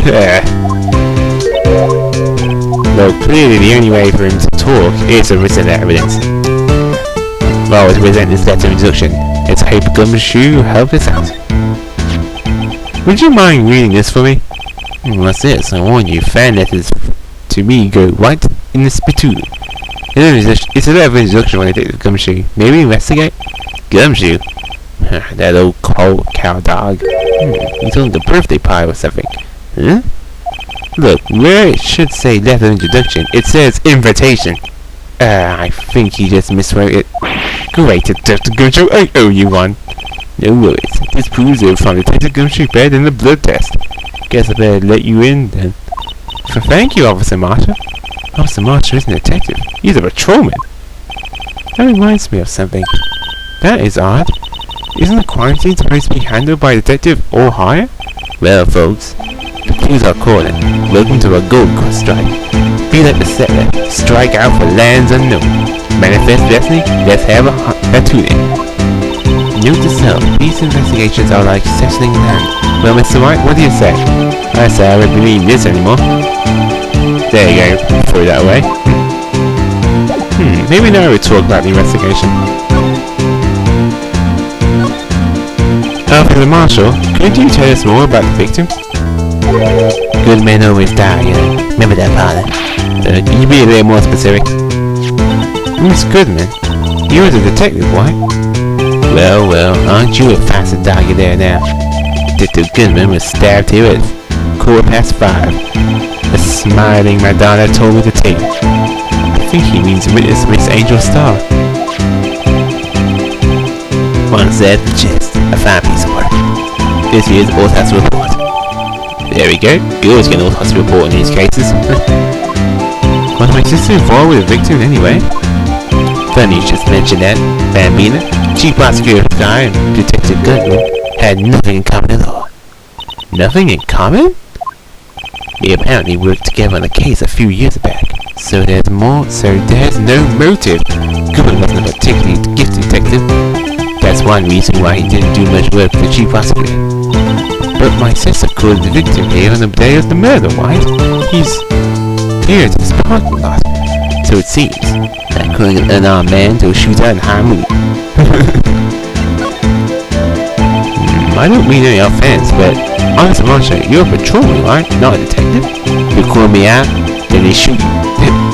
Speaker 2: Though clearly the only way for him to talk is to present that evidence. Well, to present this letter of introduction. Let's hope Gumshoe will help us out. Would you mind reading this for me? What's this? I warn you, fan letters to me go right in the spittoon. It's a letter of introduction when I take the Gumshoe. Maybe investigate? Gumshoe? That old cold cow dog. He's on the birthday pie or something. Huh? Look, where it should say letter of introduction, it says invitation. I think he just miswrote it. Great, Detective Gumshoe, I owe you one. No worries. This proves it from Detective Gumshoe better than the blood test. Guess I better let you in then. Thank you, Officer Marshall. Officer Marshall isn't a detective. He's a patrolman. That reminds me of something. That is odd. Isn't the crime scene supposed to be handled by a detective or higher? Well, folks, the clues are calling. Welcome to a gold quest strike. Be like the settler. Strike out for lands unknown. Manifest destiny. Let's have a tune-in. Note to self, these investigations are like settling land. Well, Mr. Wright, what do you say? I say I don't believe this anymore. There you go, throw that away. Maybe now we'll talk about the investigation. Officer Marshall, could you tell us more about the victim? Good men always die, you know. Remember that, partner. Can you be a little more specific? Miss Goodman, you was a detective, right? Well, aren't you a faster doggy there now? Detective Goodman was stabbed here at 5:15. A smiling Madonna told me to take. I think he means witness Miss Angel Star. Once at the chest, a fine piece of work. This here's autopsy report. There we go. Girls get an autopsy report in these cases. Was my sister involved with the victim anyway? Funny you just mentioned that. Bambina, Chief Prosecutor Guy, and Detective Goodman had nothing in common at all. Nothing in common? They apparently worked together on a case a few years back. So there's no motive. Goodman wasn't a particularly gifted detective. That's one reason why he didn't do much work for the Chief Prosecutor. But my sister called the victim here on the day of the murder, right? He's here at this parking lot. So it seems that calling an unarmed man to a shooter in high mood. I don't mean any offense, but Officer Marshall, you're a patrolman, right? Not a detective. You call me out, then they shoot you.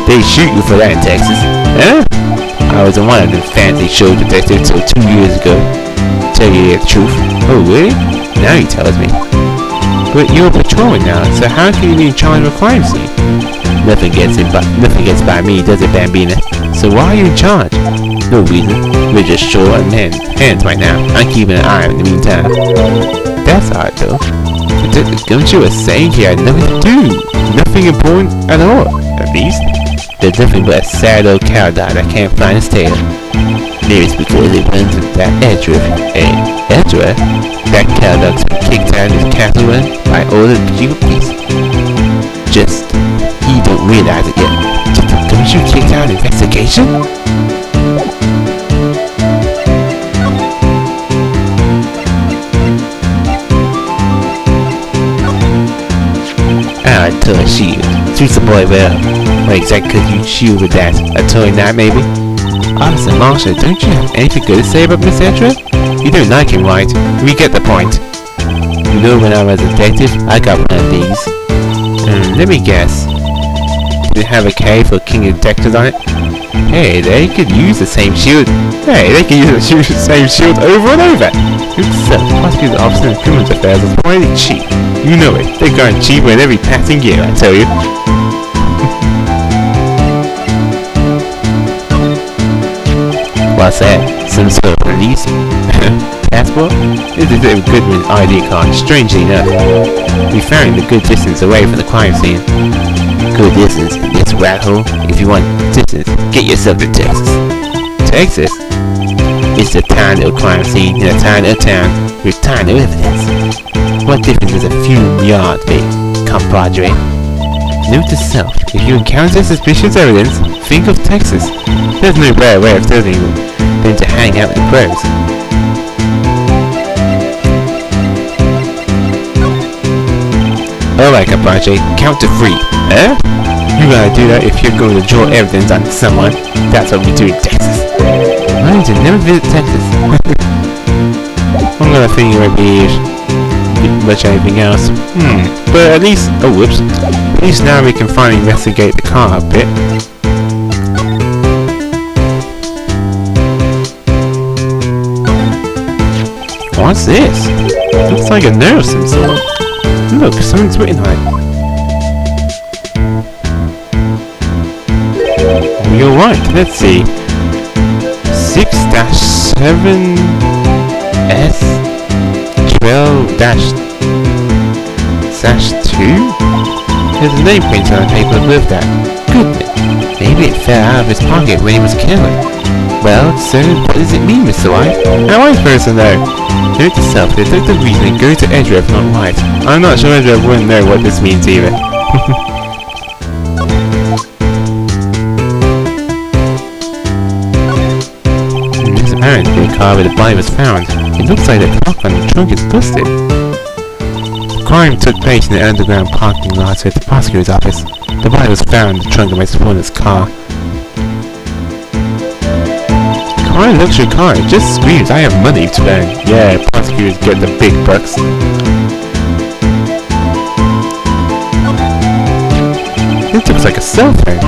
Speaker 2: They shoot you for that in Texas. Huh? I was one of them fancy show detectives till 2 years ago. Tell you the truth. Oh, really? Now he tells me. But you're a patrolman now, so how can you be in charge of a crime scene? Nothing gets by me, does it, Bambina? So why are you in charge? No reason. We're just short on hands right now. I'm keeping an eye on in the meantime. That's odd, though. Gumshoe was saying he had nothing to do. Nothing important at all, at least. There's nothing but a sad old cow dog that can't find his tail. Maybe it's because it runs with that Edgeworth. Hey, Edgeworth? That cow dog's been kicked out of his castle run by all the police. Just, he don't realize it yet. Did the Gumshoe kicked out an investigation? A toy shield. Treats the boy well. What exactly could you shield with that? A toy knife, maybe? Officer Marshall, don't you have anything good to say about Miss Edgeworth? You don't like him, right? We get the point. You know, when I was a detective, I got one of these. Let me guess. Did it have a K for King of Detectives on it? Hey, they could use the same shield. Hey, they could use the same shield over and over. Except prosecuting officer in criminal affairs is really cheap. You know it. They're going cheaper in every passing year, I tell you. What's that? Some sort of release? Passport? This is a Goodman ID card, strangely enough. We found a good distance away from the crime scene. Good distance in this rat hole. If you want distance, get yourself to Texas. Texas? It's a tiny little crime scene in a tiny little town with tiny evidence. What difference does a few yards make, compadre? Note to self, if you encounter suspicious evidence, think of Texas. There's no better way of telling you than to hang out with the pros. Alright, Kapache, count to 3. Eh? You gotta do that if you're going to draw evidence on someone. That's what we do in Texas. I need to never visit Texas. I'm gonna think it would be much anything else. But at least, oh whoops. At least now we can finally investigate the car a bit. What's this? Looks like a note of some sort. Look, something's written on it. You're right, let's see. 6-7S 12-2? There's a name printed on the paper above that. Goodness, maybe it fell out of his pocket when he was killed. Well, so what does it mean, Mr. White? How am I supposed to know? Note to self, detective reasoning, go to Edgeworth, not White. I'm not sure Edgeworth wouldn't know what this means either. Apparently, the car where the body was found. It looks like the clock on the trunk is busted. The crime took place in the underground parking lot at the prosecutor's office. The body was found in the trunk of my supporter's car. My luxury car, it just screams I have money to burn. Yeah, prosecutors get the big bucks. This looks like a cell phone.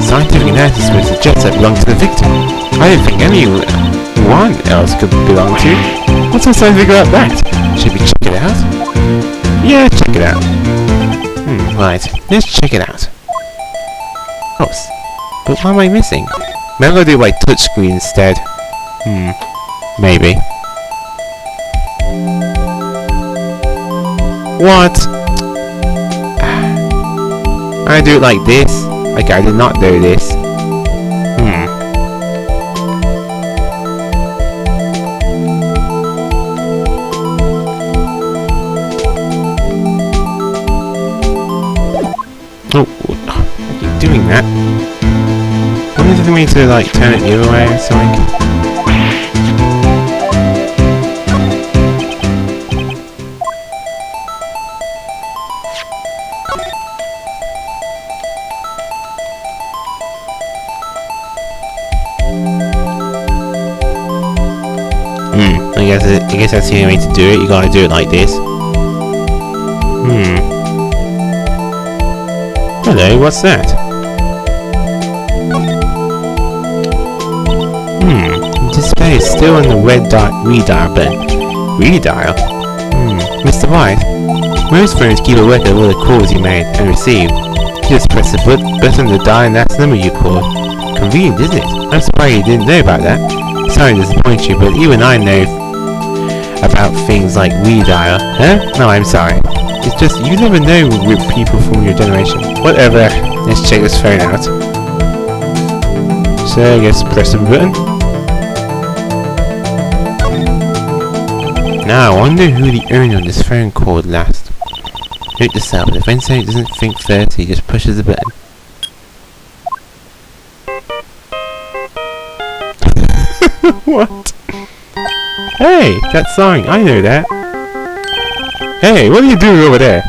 Speaker 2: Scientific analysis would suggest that it belonged to the victim. I don't think anyone else could belong to. What's so scientific about that? Should we check it out? Yeah, check it out. Right, let's check it out. Oh, but what am I missing? Maybe I'll do it by touchscreen instead. Maybe. What? I do it like this. Like I did not do this. Oh, I keep doing that. What is it me to like turn it the other way or something? I guess that's the only way to do it. You gotta do it like this. Hello, what's that? Display is still on the red redial button. Redial? Mr. White, most phones keep a record of all the calls you made and received. You just press the button to dial and that's the number you called. Convenient, isn't it? I'm surprised you didn't know about that. Sorry to disappoint you, but even I know about things like redial. Huh? No, I'm sorry. It's just, you never know with people from your generation. Whatever, let's check this phone out. So I guess press the button. Now I wonder who the owner of this phone called last. Note to self, if Vincent doesn't think first, he just pushes the button. What? Hey, that song, I know that. Hey, what are you doing over there?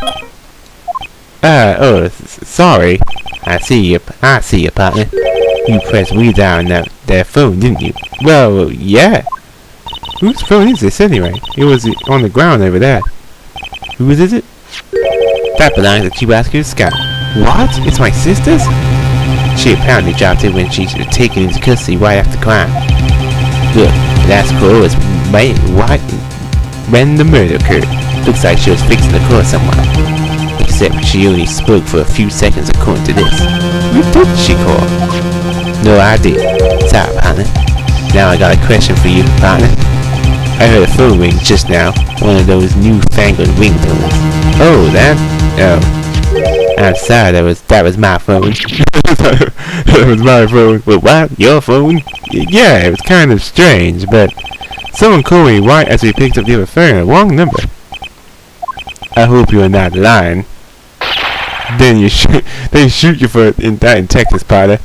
Speaker 2: Sorry. I see you, partner. You pressed redial on their phone, didn't you? Well, yeah. Whose phone is this anyway? It was on the ground over there. Whose is it? That belongs to Chibasco Scout. What? It's my sister's? She apparently dropped it when she was taken into custody right after the crime. Look, last call was when the murder occurred. Looks like she was fixing the car somewhere. Except she only spoke for a few seconds according to this. Who did she call? No idea. Sorry, partner. Now I got a question for you, partner. I heard a phone ring just now. One of those newfangled ringtones. Oh, that? Oh. I'm sorry, that was my phone. That was my phone. Well, what? Your phone? Yeah, it was kind of strange, but someone called me right as we picked up the other phone, a wrong number. I hope you are not lying. Then they shoot you for in Texas, partner.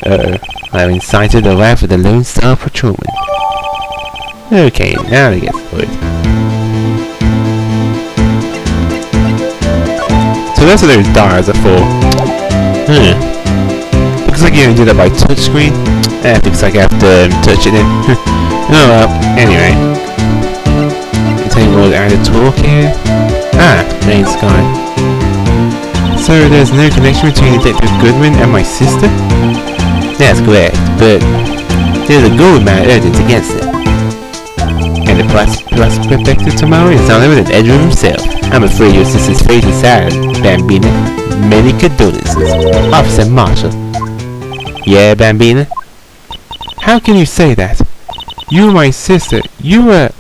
Speaker 2: I've incited the wrath of the Lone Star Patrolman. Okay, now to get started. So that's what those dials are for. Looks like you can do that by touchscreen. Looks like I have to touch it in. Oh well, anyway. Tell you what, add a talk here. Main sky. So there's no connection between Detective Goodwin and my sister? That's correct, but there's a gold amount of evidence against it. And the prospective tomorrow is none other than Edward himself. I'm afraid your sister's fate is sad, Bambina. Many condolences. Officer Marshall. Yeah, Bambina? How can you say that? You were my sister. You were...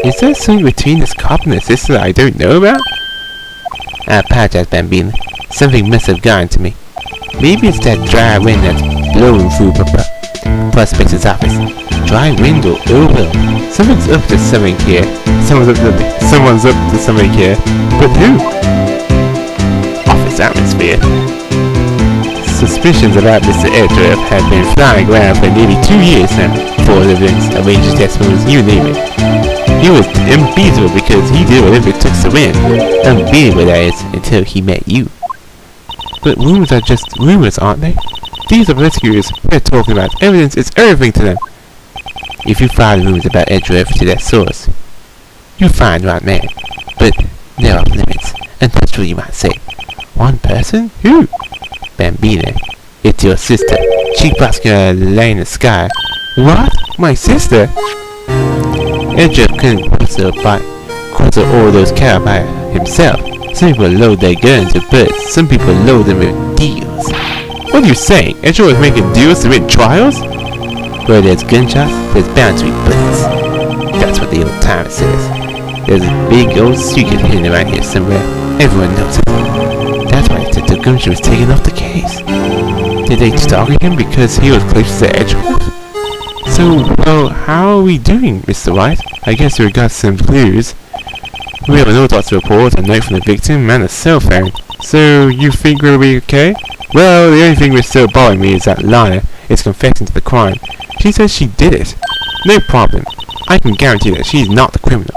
Speaker 2: Is there something between this cop and his sister that I don't know about? I apologize, Bambina. Something must have gone to me. Maybe it's that dry wind that's blowing through Prospector's office. Dry wind or ill will. Someone's up to something here. Someone's up to something here. But who? Office atmosphere. Suspicions about Mr. Edgeworth have been flying around for nearly 2 years now. False evidence, outrageous testimonies, you name it. He was unbeatable because he did whatever it took to win. Unbeatable, that is, until he met you. But rumors are just rumors, aren't they? These are rescuers. We're talking about evidence. It's everything to them. If you find rumors about Edgeworth to their source, you find right man. But there are limits, and that's what you might say. One person? Who? Bambina. It's your sister. She basking her lay in the sky. What? My sister? Edgeworth couldn't cross all those cows by himself. Some people load their guns with bullets. Some people load them with deals. What are you saying? Edgeworth was making deals to win trials? Where there's gunshots, there's bound to be bullets. That's what the old timer says. There's a big old secret hidden around here somewhere. Everyone knows it. That's why Detective Gumshoe was taken off the case. Did they target him because he was close to Edgeworth? So, well, how are we doing, Mr. White? I guess we got some clues. We have an autopsy report, a note from the victim, and a cell phone. So, you think we'll be okay? Well, the only thing that's still bothering me is that Lana is confessing to the crime. She says she did it. No problem. I can guarantee that she's not the criminal.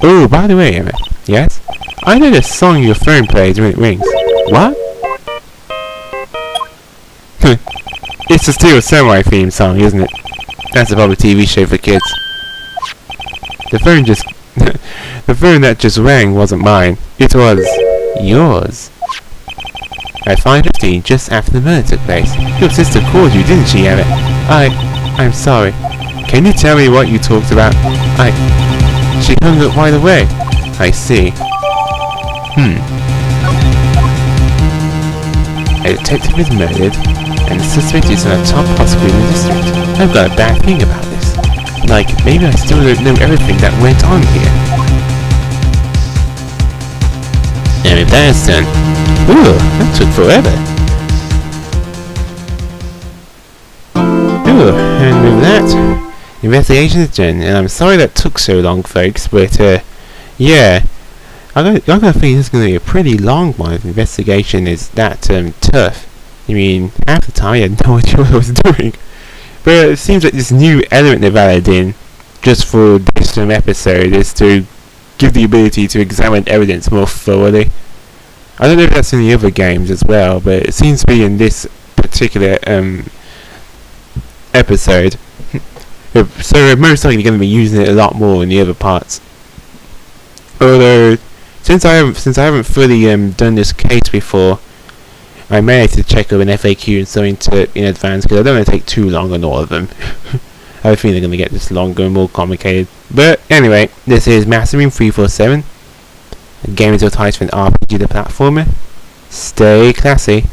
Speaker 2: Oh, by the way, Emma. Yes? I know the song your phone plays when it rings. What? It's the Steel Samurai theme song, isn't it? That's a public TV show for kids. The phone that just rang wasn't mine. It was yours. At 5:15, just after the murder took place. Your sister called you, didn't she, Emma? I'm sorry. Can you tell me what you talked about? She hung up right away. I see. A detective is murdered, and the suspect is in a top hospital in the district. I've got a bad thing about this. Like, maybe I still don't know everything that went on here. And if that's done... Ooh, that took forever. Ooh, and with that, investigation is done, and I'm sorry that took so long, folks, but, yeah. I got a feeling this is going to be a pretty long one if the investigation is that, tough. I mean, half the time I had no idea what I was doing. But it seems like this new element they've added in, just for this episode, is to give the ability to examine evidence more thoroughly. I don't know if that's in the other games as well, but it seems to be in this particular episode. So we're most likely going to be using it a lot more in the other parts. Although, since I haven't fully done this case before, I may have to check up an FAQ and something in advance because I don't want to take too long on all of them. I have a feeling they're going to get just longer and more complicated. But anyway, this is Master 347. The game is advertised for an RPG the platformer. Stay classy.